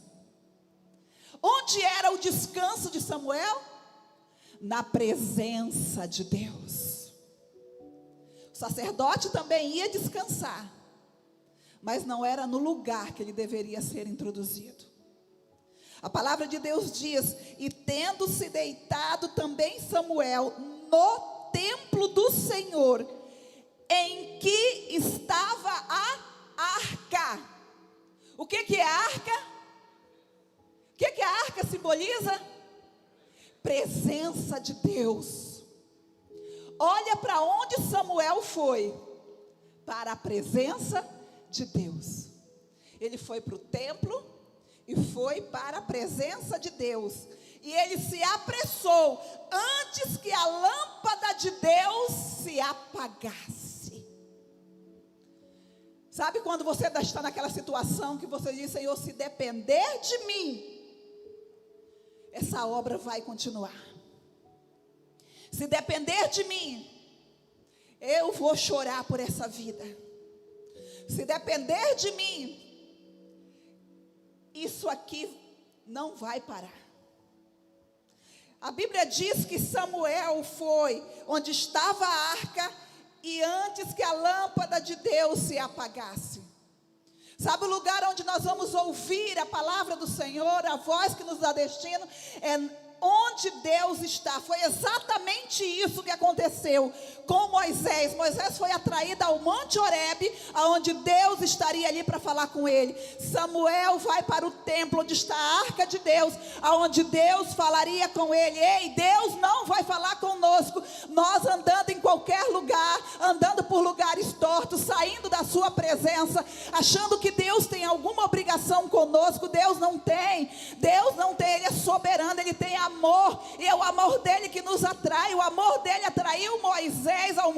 Onde era o descanso de Samuel? Na presença de Deus. O sacerdote também ia descansar, mas não era no lugar que ele deveria ser introduzido. A palavra de Deus diz: e tendo se deitado também Samuel no templo do Senhor, em que estava a arca. O que é a arca? O que a arca simboliza? Presença de Deus. Olha para onde Samuel foi. Para a presença de Deus. Ele foi para o templo e foi para a presença de Deus. E ele se apressou antes que a lâmpada de Deus se apagasse. Sabe quando você está naquela situação que você diz: Senhor, se depender de mim, essa obra vai continuar. Se depender de mim, eu vou chorar por essa vida. Se depender de mim, isso aqui não vai parar. A Bíblia diz que Samuel foi onde estava a arca e antes que a lâmpada de Deus se apagasse. Sabe o lugar onde nós vamos ouvir a palavra do Senhor, a voz que nos dá destino? É onde Deus está. Foi exatamente isso que aconteceu com Moisés. Moisés foi atraído ao Monte Horebe, aonde Deus estaria ali para falar com ele. Samuel vai para o templo onde está a arca de Deus, aonde Deus falaria com ele. Ei, Deus não vai falar conosco nós andando em qualquer lugar, andando por lugares tortos, saindo da sua presença, achando que Deus tem alguma obrigação conosco. Deus não tem, ele é soberano, ele tem amor, e é o amor dele que nos atrai. O amor dele atraiu Moisés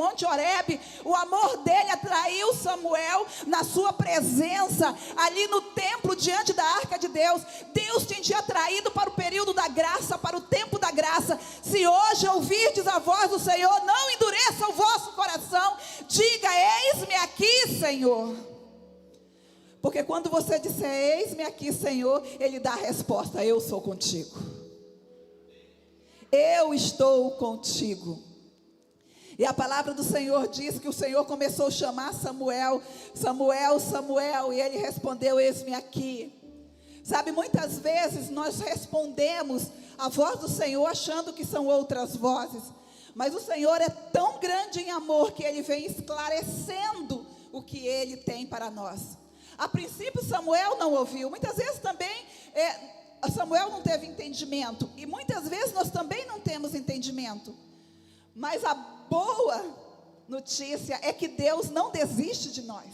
Monte Horebe, o amor dele atraiu Samuel na sua presença, ali no templo, diante da arca de Deus. Deus te tinha atraído para o período da graça, para o tempo da graça. Se hoje ouvirdes a voz do Senhor, não endureça o vosso coração, diga: eis-me aqui, Senhor. Porque quando você disser: eis-me aqui, Senhor, Ele dá a resposta: eu sou contigo. Eu estou contigo. E a palavra do Senhor diz que o Senhor começou a chamar Samuel: Samuel, Samuel, e ele respondeu: eis-me aqui. Sabe, muitas vezes nós respondemos a voz do Senhor achando que são outras vozes, mas o Senhor é tão grande em amor que Ele vem esclarecendo o que Ele tem para nós. A princípio Samuel não ouviu, muitas vezes também Samuel não teve entendimento, e muitas vezes nós também não temos entendimento, mas a boa notícia é que Deus não desiste de nós.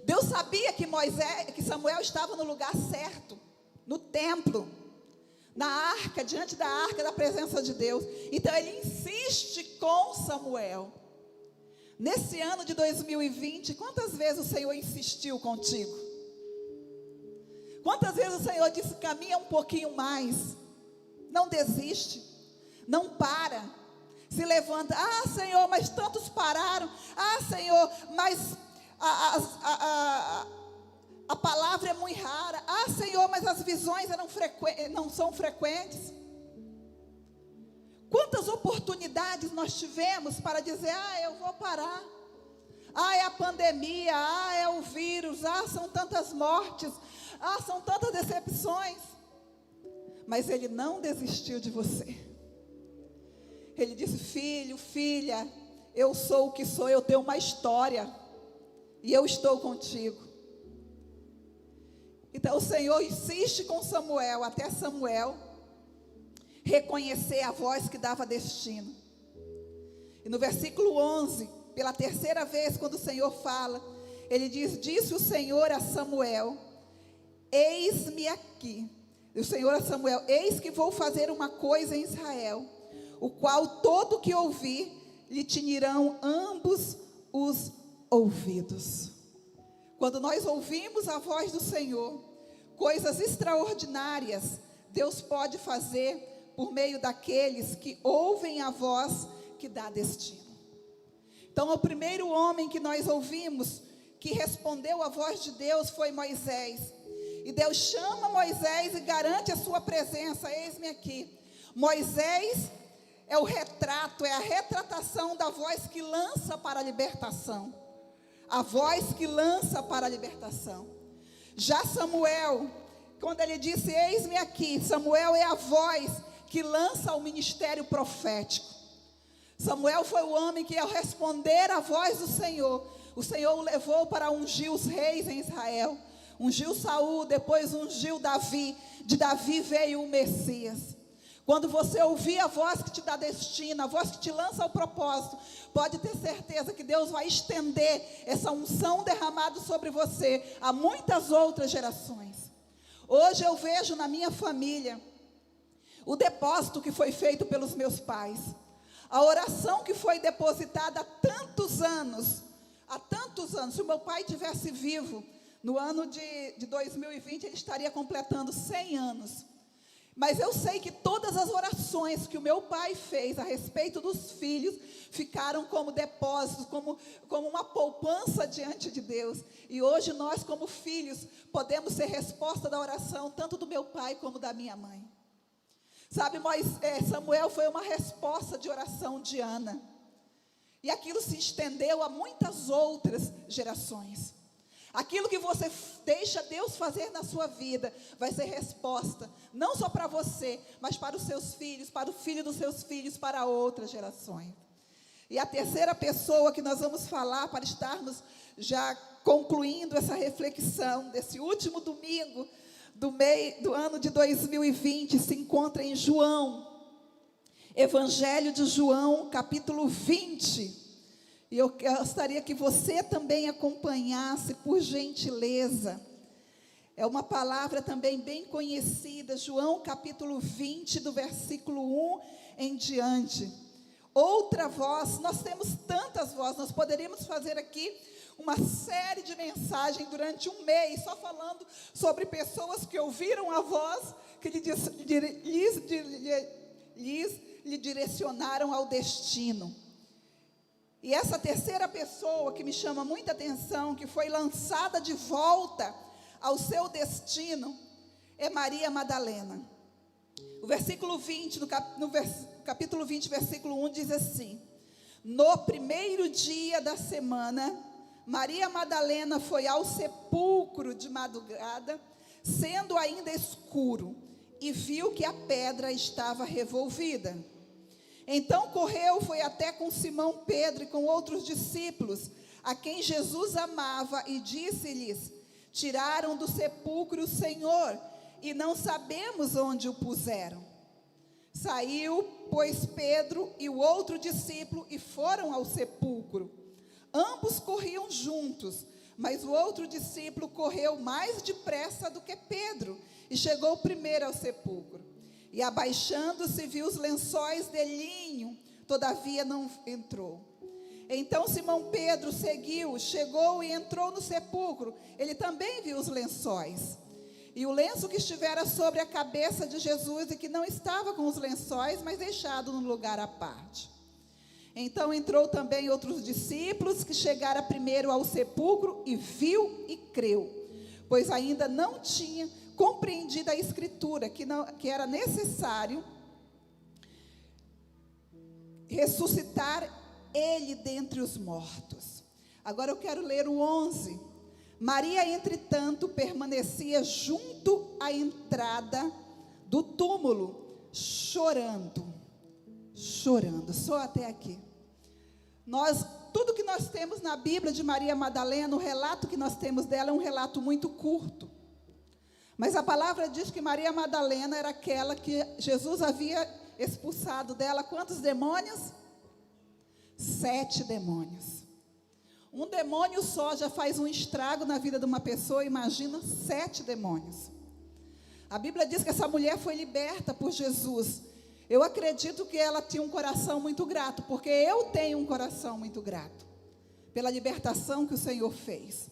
Deus sabia que Samuel estava no lugar certo, no templo, na arca, diante da arca da presença de Deus. Então Ele insiste com Samuel. Nesse ano de 2020, quantas vezes o Senhor insistiu contigo? Quantas vezes o Senhor disse: caminha um pouquinho mais, não desiste, não para, se levanta: ah, Senhor, mas tantos pararam. Ah, Senhor, mas a palavra é muito rara. Ah, Senhor, mas as visões não são frequentes. Quantas oportunidades nós tivemos para dizer: ah, eu vou parar. Ah, é a pandemia. Ah, é o vírus. Ah, são tantas mortes. Ah, são tantas decepções. Mas Ele não desistiu de você. Ele disse: filho, filha, eu sou o que sou, eu tenho uma história, e eu estou contigo. Então o Senhor insiste com Samuel, até Samuel reconhecer a voz que dava destino. E no versículo 11, pela terceira vez, quando o Senhor fala, Ele diz: disse o Senhor a Samuel: eis-me aqui. E o Senhor a Samuel: eis que vou fazer uma coisa em Israel, o qual todo que ouvir lhe tinirão ambos os ouvidos. Quando nós ouvimos a voz do Senhor, coisas extraordinárias Deus pode fazer por meio daqueles que ouvem a voz que dá destino. Então, o primeiro homem que nós ouvimos, que respondeu à voz de Deus, foi Moisés. E Deus chama Moisés e garante a sua presença: eis-me aqui. Moisés é o retrato, é a retratação da voz que lança para a libertação. A voz que lança para a libertação. Já Samuel, quando ele disse: eis-me aqui, Samuel é a voz que lança ao ministério profético. Samuel foi o homem que, ao responder à voz do Senhor, o Senhor o levou para ungir os reis em Israel. Ungiu Saul, depois ungiu Davi. De Davi veio o Messias. Quando você ouvir a voz que te dá destino, a voz que te lança ao propósito, pode ter certeza que Deus vai estender essa unção derramada sobre você a muitas outras gerações. Hoje eu vejo na minha família o depósito que foi feito pelos meus pais, a oração que foi depositada há tantos anos. Se o meu pai tivesse vivo no ano de 2020, ele estaria completando 100 anos. Mas eu sei que todas as orações que o meu pai fez a respeito dos filhos ficaram como depósitos, como uma poupança diante de Deus. E hoje nós, como filhos, podemos ser resposta da oração tanto do meu pai como da minha mãe. Sabe, Samuel foi uma resposta de oração de Ana. E aquilo se estendeu a muitas outras gerações. Aquilo que você deixa Deus fazer na sua vida vai ser resposta, não só para você, mas para os seus filhos, para o filho dos seus filhos, para outras gerações. E a terceira pessoa que nós vamos falar, para estarmos já concluindo essa reflexão desse último domingo do ano de 2020, se encontra em João, Evangelho de João, capítulo 20. E eu gostaria que você também acompanhasse, por gentileza. É uma palavra também bem conhecida, João capítulo 20, do versículo 1 em diante. outra voz. Nós temos tantas vozes, nós poderíamos fazer aqui uma série de mensagens durante um mês, só falando sobre pessoas que ouviram a voz, que lhe direcionaram ao destino. E essa terceira pessoa que me chama muita atenção, que foi lançada de volta ao seu destino, é Maria Madalena. O versículo 20, capítulo 20, versículo 1 diz assim: no primeiro dia da semana, Maria Madalena foi ao sepulcro de madrugada, sendo ainda escuro, e viu que a pedra estava revolvida. Então correu, foi até com Simão Pedro e com outros discípulos, a quem Jesus amava, e disse-lhes: tiraram do sepulcro o Senhor, e não sabemos onde o puseram. Saiu, pois, Pedro e o outro discípulo, e foram ao sepulcro. Ambos corriam juntos, mas o outro discípulo correu mais depressa do que Pedro, e chegou primeiro ao sepulcro. E abaixando-se, viu os lençóis de linho, todavia não entrou. Então Simão Pedro seguiu, chegou e entrou no sepulcro. Ele também viu os lençóis, e o lenço que estivera sobre a cabeça de Jesus, e que não estava com os lençóis, mas deixado num lugar à parte. Então entrou também outros discípulos, que chegaram primeiro ao sepulcro, e viu e creu, pois ainda não tinha compreendido a Escritura, que era necessário ressuscitar ele dentre os mortos. Agora eu quero ler o 11. Maria, entretanto, permanecia junto à entrada do túmulo, chorando, só até aqui. Tudo que nós temos na Bíblia de Maria Madalena, o relato que nós temos dela é um relato muito curto. Mas a palavra diz que Maria Madalena era aquela que Jesus havia expulsado dela quantos demônios? 7 demônios. Um demônio só já faz um estrago na vida de uma pessoa, imagina 7 demônios. A Bíblia diz que essa mulher foi liberta por Jesus. Eu acredito que ela tinha um coração muito grato, porque eu tenho um coração muito grato pela libertação que o Senhor fez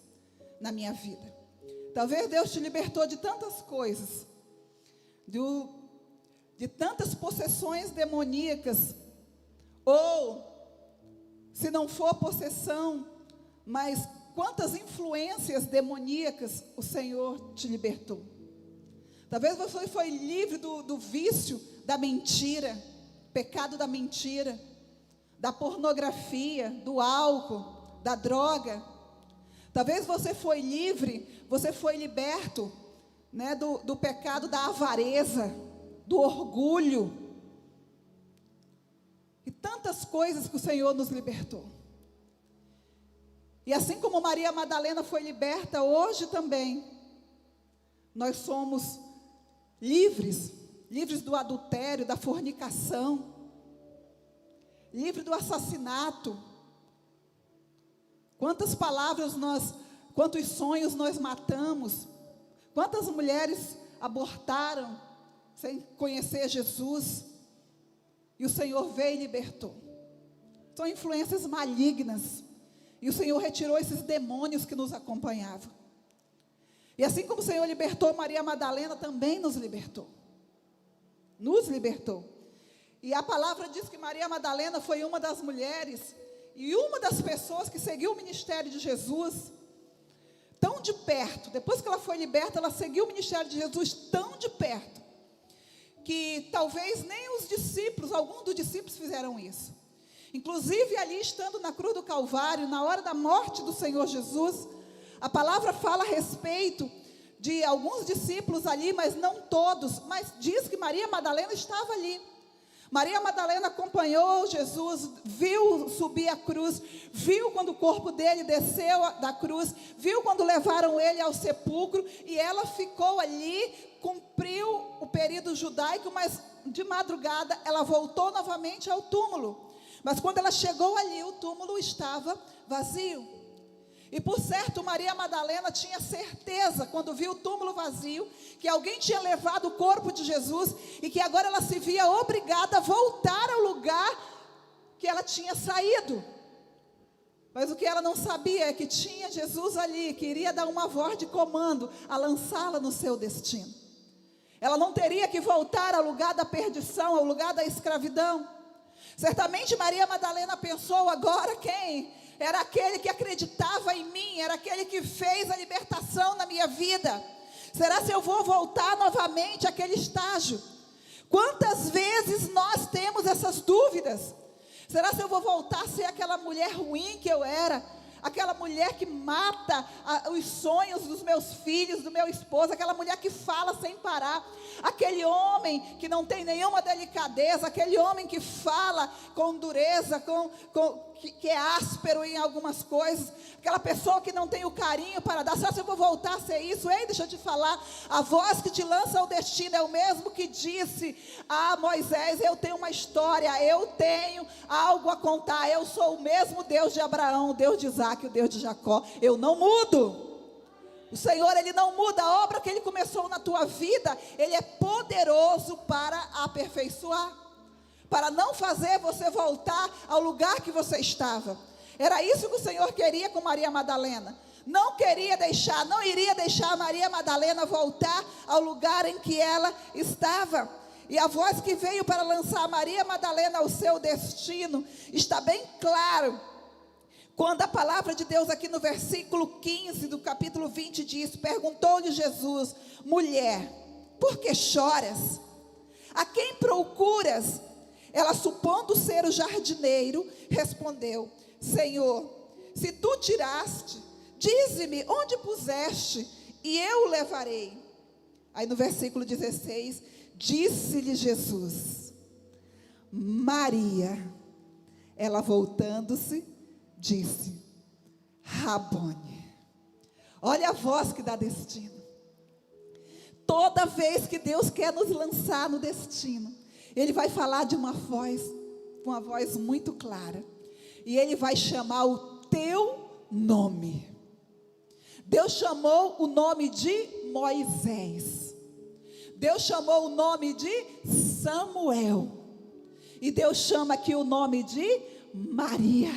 na minha vida. Talvez Deus te libertou de tantas coisas, de tantas possessões demoníacas, ou, se não for possessão, mas quantas influências demoníacas o Senhor te libertou. Talvez você foi livre do vício da mentira, pecado da mentira, da pornografia, do álcool, da droga. Talvez você foi livre, você foi liberto, né, do pecado da avareza, do orgulho. E tantas coisas que o Senhor nos libertou. E assim como Maria Madalena foi liberta, hoje também, nós somos livres do adultério, da fornicação, livres do assassinato. Quantas palavras quantos sonhos nós matamos, quantas mulheres abortaram sem conhecer Jesus, e o Senhor veio e libertou. São influências malignas, e o Senhor retirou esses demônios que nos acompanhavam. E assim como o Senhor libertou Maria Madalena, também nos libertou. E a palavra diz que Maria Madalena foi uma das mulheres e uma das pessoas que seguiu o ministério de Jesus tão de perto. Depois que ela foi liberta, ela seguiu o ministério de Jesus tão de perto, que talvez nem os discípulos, alguns dos discípulos fizeram isso. Inclusive ali, estando na cruz do Calvário, na hora da morte do Senhor Jesus, a palavra fala a respeito de alguns discípulos ali, mas não todos, mas diz que Maria Madalena estava ali. Maria Madalena acompanhou Jesus, viu subir a cruz, viu quando o corpo dele desceu da cruz, viu quando levaram ele ao sepulcro, e ela ficou ali, cumpriu o período judaico, mas de madrugada ela voltou novamente ao túmulo. Mas quando ela chegou ali, o túmulo estava vazio. E por certo, Maria Madalena tinha certeza, quando viu o túmulo vazio, que alguém tinha levado o corpo de Jesus, e que agora ela se via obrigada a voltar ao lugar que ela tinha saído. Mas o que ela não sabia é que tinha Jesus ali, que iria dar uma voz de comando a lançá-la no seu destino. Ela não teria que voltar ao lugar da perdição, ao lugar da escravidão. Certamente Maria Madalena pensou: agora quem? Era aquele que acreditava em mim, era aquele que fez a libertação na minha vida. Será se eu vou voltar novamente àquele estágio? Quantas vezes nós temos essas dúvidas? Será se eu vou voltar a ser aquela mulher ruim que eu era? Aquela mulher que mata os sonhos dos meus filhos, do meu esposo, aquela mulher que fala sem parar, aquele homem que não tem nenhuma delicadeza, aquele homem que fala com dureza, que é áspero em algumas coisas, aquela pessoa que não tem o carinho para dar. Será que eu vou voltar a ser isso? Ei, deixa eu te falar, a voz que te lança ao destino é o mesmo que disse a Moisés: eu tenho uma história, eu tenho algo a contar, eu sou o mesmo Deus de Abraão, o Deus de Isaac, o Deus de Jacó, eu não mudo. O Senhor, Ele não muda. A obra que Ele começou na tua vida, Ele é poderoso para aperfeiçoar, para não fazer você voltar ao lugar que você estava. Era isso que o Senhor queria com Maria Madalena. Não iria deixar Maria Madalena voltar ao lugar em que ela estava. E a voz que veio para lançar Maria Madalena ao seu destino, está bem claro, quando a palavra de Deus aqui no versículo 15 do capítulo 20 diz: perguntou-lhe Jesus: mulher, por que choras? A quem procuras? Ela, supondo ser o jardineiro, respondeu: Senhor, se tu tiraste, dize-me onde puseste, e eu o levarei. Aí no versículo 16, disse-lhe Jesus: Maria. Ela, voltando-se, disse: Rabone. Olha a voz que dá destino. Toda vez que Deus quer nos lançar no destino, Ele vai falar de uma voz muito clara, e Ele vai chamar o teu nome. Deus chamou o nome de Moisés, Deus chamou o nome de Samuel, e Deus chama aqui o nome de Maria.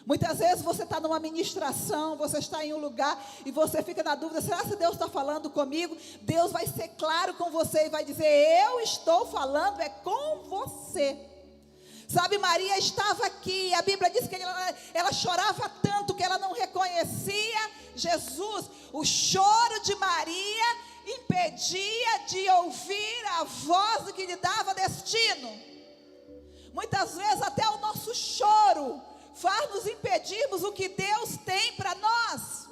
Muitas vezes você está numa ministração, você está em um lugar e você fica na dúvida: será que Deus está falando comigo? Deus vai ser claro com você e vai dizer: eu estou falando é com você. Sabe, Maria estava aqui, a Bíblia diz que ela chorava tanto que ela não reconhecia Jesus. O choro de Maria impedia de ouvir a voz que lhe dava destino. Muitas vezes até o nosso choro faz nos impedirmos o que Deus tem para nós.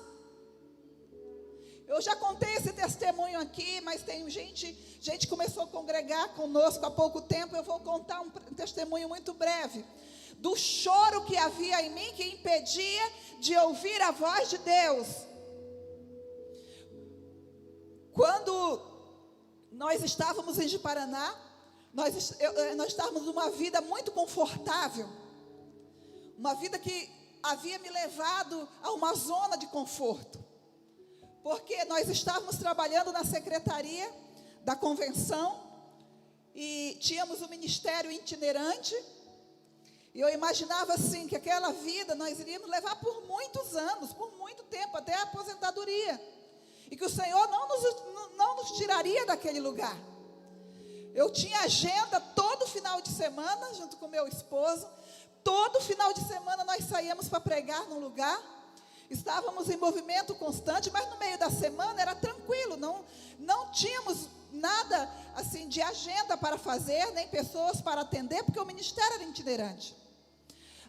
Eu já contei esse testemunho aqui, mas tem gente começou a congregar conosco há pouco tempo. Eu vou contar um testemunho muito breve do choro que havia em mim, que impedia de ouvir a voz de Deus. Quando nós estávamos em Ji-Paraná, nós estávamos numa vida muito confortável, uma vida que havia me levado a uma zona de conforto, porque nós estávamos trabalhando na secretaria da convenção e tínhamos um ministério itinerante, e eu imaginava assim que aquela vida nós iríamos levar por muitos anos, por muito tempo, até a aposentadoria, e que o Senhor não nos tiraria daquele lugar. Eu tinha agenda todo final de semana, junto com meu esposo. Todo final de semana nós saíamos para pregar num lugar. Estávamos em movimento constante, mas no meio da semana era tranquilo. Não tínhamos nada assim de agenda para fazer, nem pessoas para atender, porque o ministério era itinerante.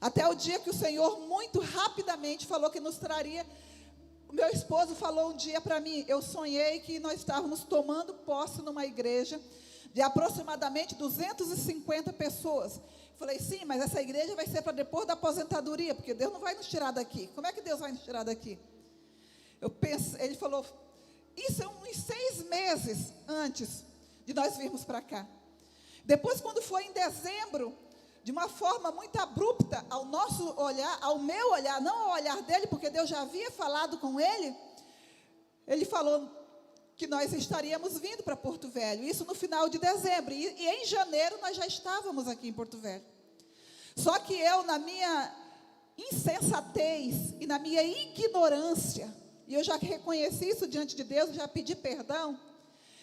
Até o dia que o Senhor muito rapidamente falou que nos traria. O meu esposo falou um dia para mim: eu sonhei que nós estávamos tomando posse numa igreja de aproximadamente 250 pessoas. Falei: sim, mas essa igreja vai ser para depois da aposentadoria, porque Deus não vai nos tirar daqui. Como é que Deus vai nos tirar daqui? Ele falou: isso é uns 6 meses antes de nós virmos para cá. Depois, quando foi em dezembro, de uma forma muito abrupta, ao nosso olhar, ao meu olhar, não ao olhar dele, porque Deus já havia falado com ele, ele falou que nós estaríamos vindo para Porto Velho, isso no final de dezembro, e em janeiro nós já estávamos aqui em Porto Velho. Só que eu, na minha insensatez e na minha ignorância, e eu já reconheci isso diante de Deus, já pedi perdão,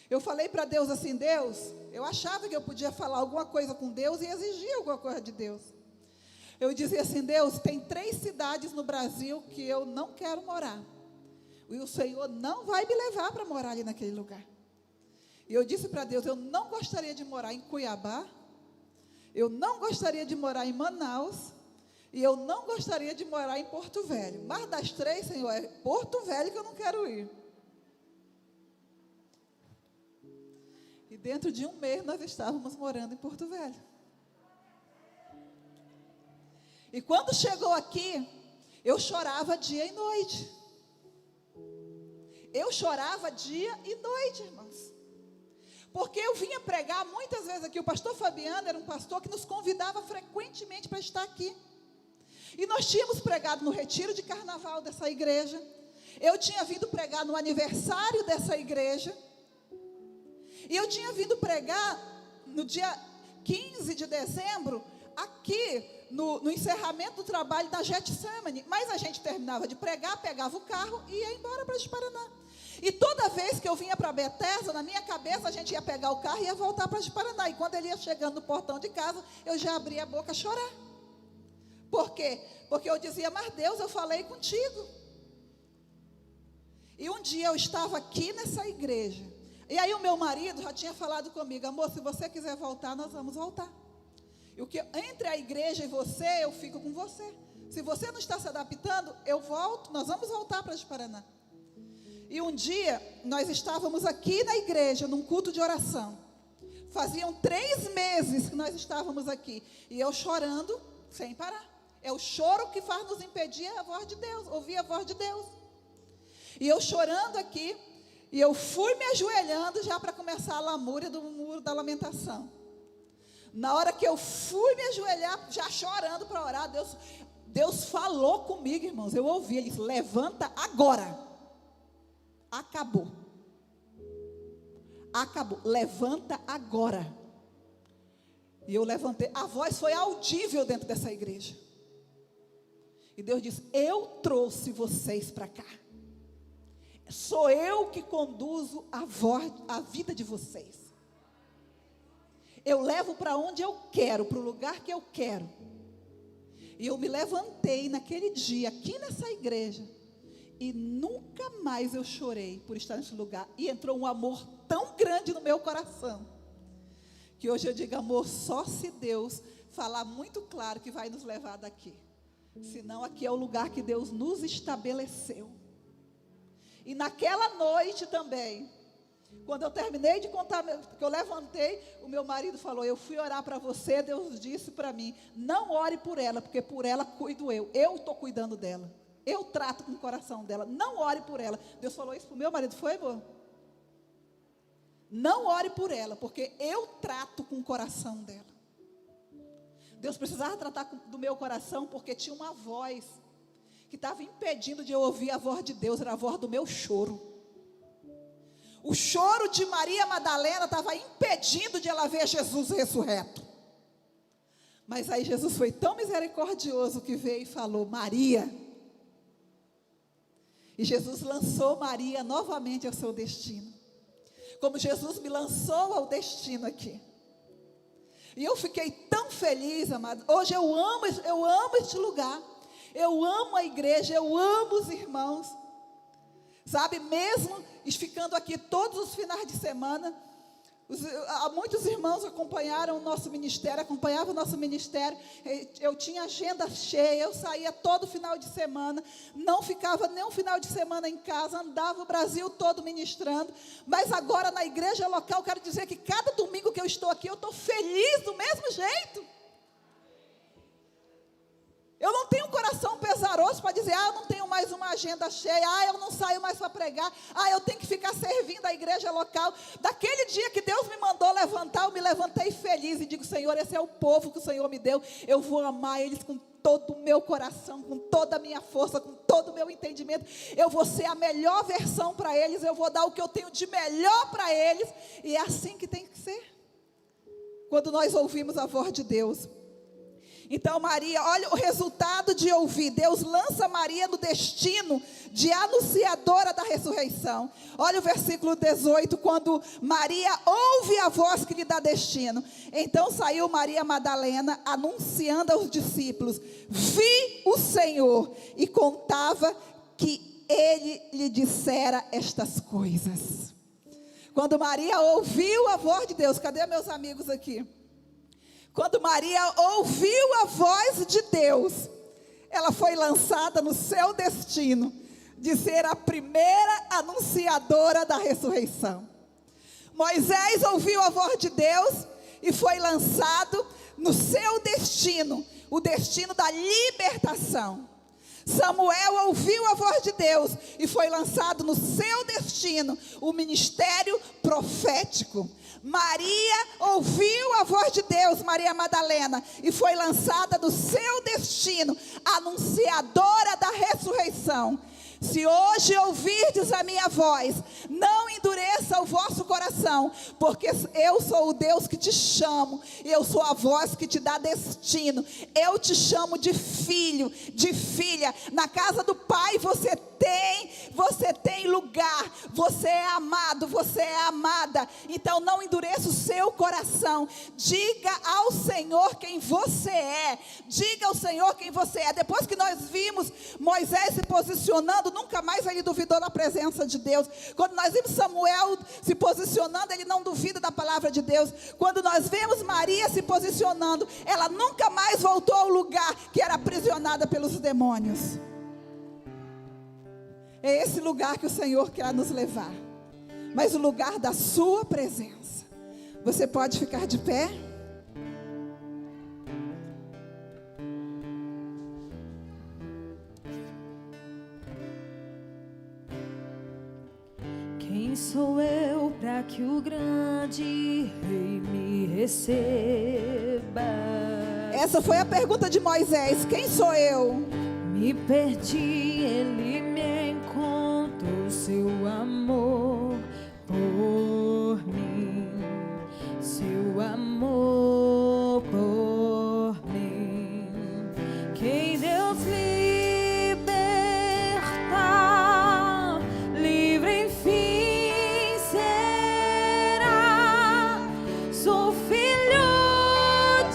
eu falei para Deus assim: Deus, eu achava que eu podia falar alguma coisa com Deus e exigir alguma coisa de Deus. Eu dizia assim: Deus, tem 3 cidades no Brasil que eu não quero morar, e o Senhor não vai me levar para morar ali naquele lugar. E eu disse para Deus: eu não gostaria de morar em Cuiabá, eu não gostaria de morar em Manaus, e eu não gostaria de morar em Porto Velho. Mas das 3, Senhor, é Porto Velho que eu não quero ir. E dentro de um mês nós estávamos morando em Porto Velho. E quando chegou aqui, eu chorava dia e noite. Eu chorava dia e noite, irmãos. Porque eu vinha pregar muitas vezes aqui. O pastor Fabiano era um pastor que nos convidava frequentemente para estar aqui. E nós tínhamos pregado no retiro de carnaval dessa igreja. Eu tinha vindo pregar no aniversário dessa igreja. E eu tinha vindo pregar no dia 15 de dezembro, aqui no encerramento do trabalho da Getsemane. Mas a gente terminava de pregar, pegava o carro e ia embora para Paraná. E toda vez que eu vinha para Bethesda, na minha cabeça a gente ia pegar o carro e ia voltar para Paraná. E quando ele ia chegando no portão de casa, eu já abria a boca a chorar. Por quê? Porque eu dizia: mas Deus, eu falei contigo. E um dia eu estava aqui nessa igreja. E aí o meu marido já tinha falado comigo: amor, se você quiser voltar, nós vamos voltar. E o que entre a igreja e você, eu fico com você. Se você não está se adaptando, eu volto, nós vamos voltar para Paraná. E um dia, nós estávamos aqui na igreja, num culto de oração. Faziam 3 meses que nós estávamos aqui. E eu chorando, sem parar. É o choro que faz nos impedir a voz de Deus, ouvir a voz de Deus. E eu chorando aqui, e eu fui me ajoelhando já para começar a lamúria do muro da lamentação. Na hora que eu fui me ajoelhar, já chorando para orar, Deus falou comigo, irmãos. Eu ouvi, ele disse: levanta agora. Acabou. Acabou. Levanta agora. E eu levantei. A voz foi audível dentro dessa igreja. E Deus disse: eu trouxe vocês para cá. Sou eu que conduzo a vida de vocês. Eu levo para onde eu quero, para o lugar que eu quero. E eu me levantei naquele dia, aqui nessa igreja. E nunca mais eu chorei por estar nesse lugar. E entrou um amor tão grande no meu coração, que hoje eu digo: amor, só se Deus falar muito claro que vai nos levar daqui. Senão aqui é o lugar que Deus nos estabeleceu. E naquela noite também, quando eu terminei de contar, que eu levantei, o meu marido falou: eu fui orar para você, Deus disse para mim: não ore por ela, porque por ela cuido eu estou cuidando dela. Eu trato com o coração dela. Não ore por ela. Deus falou isso para o meu marido, foi, amor? Não ore por ela, porque eu trato com o coração dela. Deus precisava tratar do meu coração, porque tinha uma voz que estava impedindo de eu ouvir a voz de Deus. Era a voz do meu choro. O choro de Maria Madalena estava impedindo de ela ver Jesus ressurreto. Mas aí Jesus foi tão misericordioso que veio e falou: Maria. E Jesus lançou Maria novamente ao seu destino. Como Jesus me lançou ao destino aqui. E eu fiquei tão feliz, amado. Hoje eu amo este lugar. Eu amo a igreja, eu amo os irmãos. Sabe, mesmo ficando aqui todos os finais de semana, muitos irmãos acompanhavam o nosso ministério. Eu tinha agenda cheia, eu saía todo final de semana, não ficava nem um final de semana em casa, andava o Brasil todo ministrando. Mas agora na igreja local, quero dizer que cada domingo que eu estou aqui, eu estou feliz do mesmo jeito. Eu não tenho um coração pesaroso para dizer: eu não tenho mais uma agenda cheia, eu não saio mais para pregar, eu tenho que ficar servindo a igreja local. Daquele dia que Deus me mandou levantar, eu me levantei feliz e digo: Senhor, esse é o povo que o Senhor me deu, eu vou amar eles com todo o meu coração, com toda a minha força, com todo o meu entendimento. Eu vou ser a melhor versão para eles, eu vou dar o que eu tenho de melhor para eles. E é assim que tem que ser, quando nós ouvimos a voz de Deus. Então Maria, olha o resultado de ouvir. Deus lança Maria no destino de anunciadora da ressurreição. Olha o versículo 18, quando Maria ouve a voz que lhe dá destino. Então saiu Maria Madalena anunciando aos discípulos: vi o Senhor, e contava que ele lhe dissera estas coisas. Quando Maria ouviu a voz de Deus, cadê meus amigos aqui? Quando Maria ouviu a voz de Deus, ela foi lançada no seu destino de ser a primeira anunciadora da ressurreição. Moisés ouviu a voz de Deus e foi lançado no seu destino, o destino da libertação. Samuel ouviu a voz de Deus e foi lançado no seu destino, o ministério profético. Maria ouviu a voz de Deus, Maria Madalena, e foi lançada no seu destino, anunciadora da ressurreição. Se hoje ouvirdes a minha voz, não endureça o vosso coração, porque eu sou o Deus que te chamo, e eu sou a voz que te dá destino. Eu te chamo de filho, de filha. Na casa do Pai você tem lugar, você é amado, você é amada. Então não endureça o seu coração. Diga ao Senhor quem você é. Diga ao Senhor quem você é. Depois que nós vimos Moisés se posicionando, nunca mais ele duvidou da presença de Deus. Quando nós vimos Samuel se posicionando, ele não duvida da palavra de Deus. Quando nós vemos Maria se posicionando, ela nunca mais voltou ao lugar que era aprisionada pelos demônios. É esse lugar que o Senhor quer nos levar, mas o lugar da sua presença. Você pode ficar de pé? Quem sou eu para que o grande rei me receba? Essa foi a pergunta de Moisés. Quem sou eu? Me perdi, ele me encontrou, seu amor por mim, seu amor por mim. Quem Deus libertar, livre enfim será. Sou filho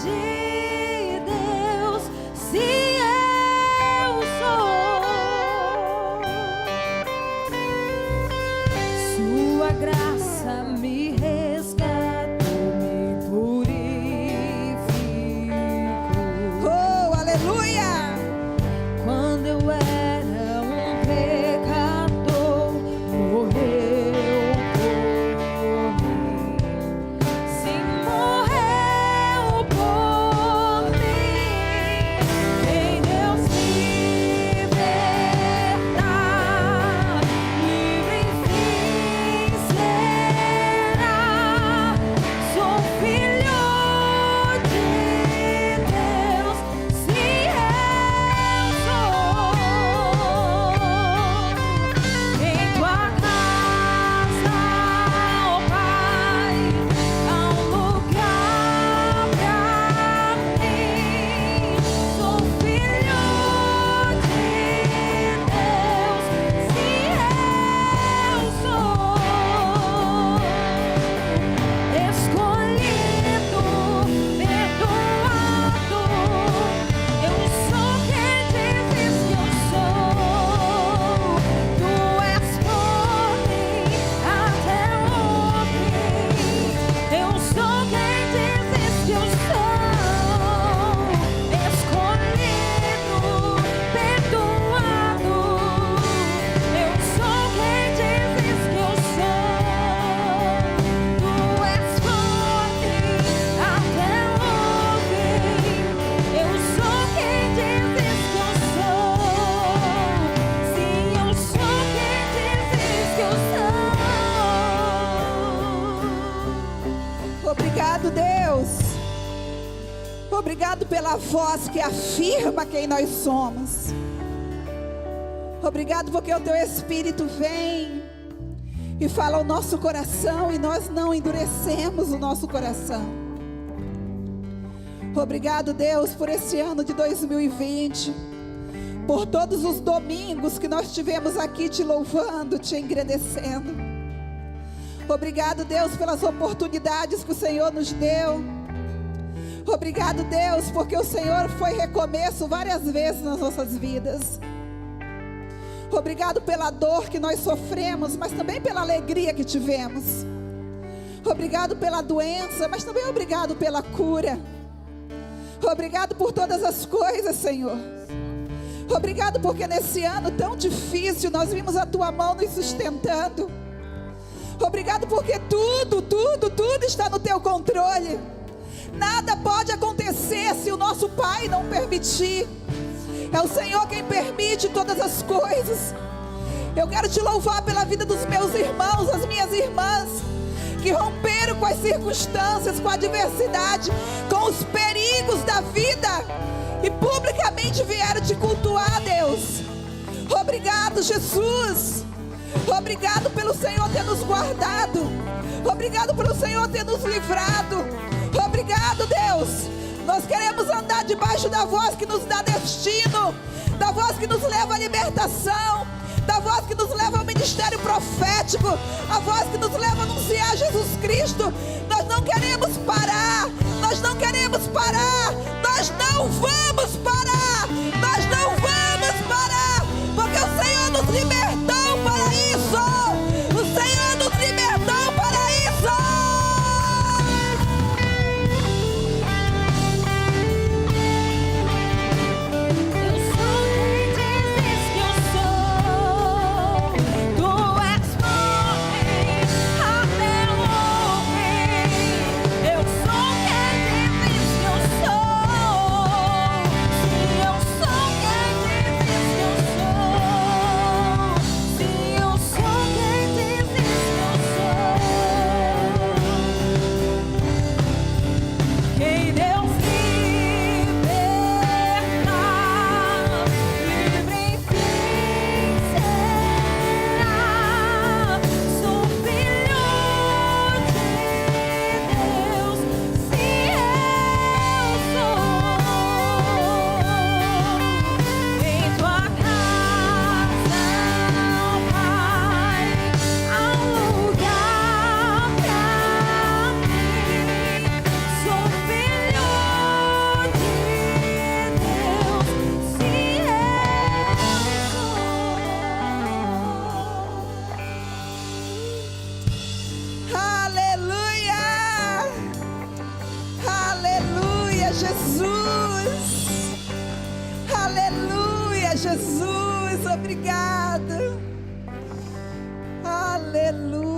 de Deus, se sua graça me resgatou, me purificou. Oh, aleluia! Quando eu era um pecador, morreu por mim. Sim, morreu por mim. Quem Deus libertar, livre enfim será. Sou filho de Deus, se eu sou. Em tua casa, ó Pai, há um lugar pra mim. Sou filho de Deus, se eu sou. Escolhido, perdoado, eu sou quem dizes que eu sou. Tu és por mim até o fim. Eu sou quem dizes que eu sou. Escolhido, perdoado, eu sou quem dizes que eu sou. Tu és por mim até o fim. Eu sou quem dizes que eu sou. Sim, eu sou quem dizes que eu sou. Obrigado, Deus. Obrigado pela voz que afirma quem nós somos. Obrigado porque o teu Espírito vem e fala ao nosso coração e nós não endurecemos o nosso coração. Obrigado, Deus, por esse ano de 2020, por todos os domingos que nós tivemos aqui te louvando, te engrandecendo. Obrigado, Deus, pelas oportunidades que o Senhor nos deu. Obrigado, Deus, porque o Senhor foi recomeço várias vezes nas nossas vidas. Obrigado pela dor que nós sofremos, mas também pela alegria que tivemos. Obrigado pela doença, mas também obrigado pela cura. Obrigado por todas as coisas, Senhor. Obrigado porque nesse ano tão difícil nós vimos a Tua mão nos sustentando. Obrigado porque tudo está no Teu controle. Nada pode acontecer se o nosso Pai não permitir. É o Senhor quem permite todas as coisas. Eu quero te louvar pela vida dos meus irmãos, as minhas irmãs, que romperam com as circunstâncias, com a adversidade, com os perigos da vida e publicamente vieram te cultuar, Deus. Obrigado, Jesus. Obrigado pelo Senhor ter nos guardado. Obrigado pelo Senhor ter nos livrado. Obrigado, Deus. Nós queremos andar debaixo da voz que nos dá destino, da voz que nos leva à libertação, da voz que nos leva ao ministério profético, a voz que nos leva a anunciar Jesus Cristo. Nós não queremos parar, nós não queremos parar, nós não vamos parar, nós não vamos parar, porque o Senhor nos libertou para isso, o Senhor nos libertou para isso. Jesus, obrigado. Aleluia.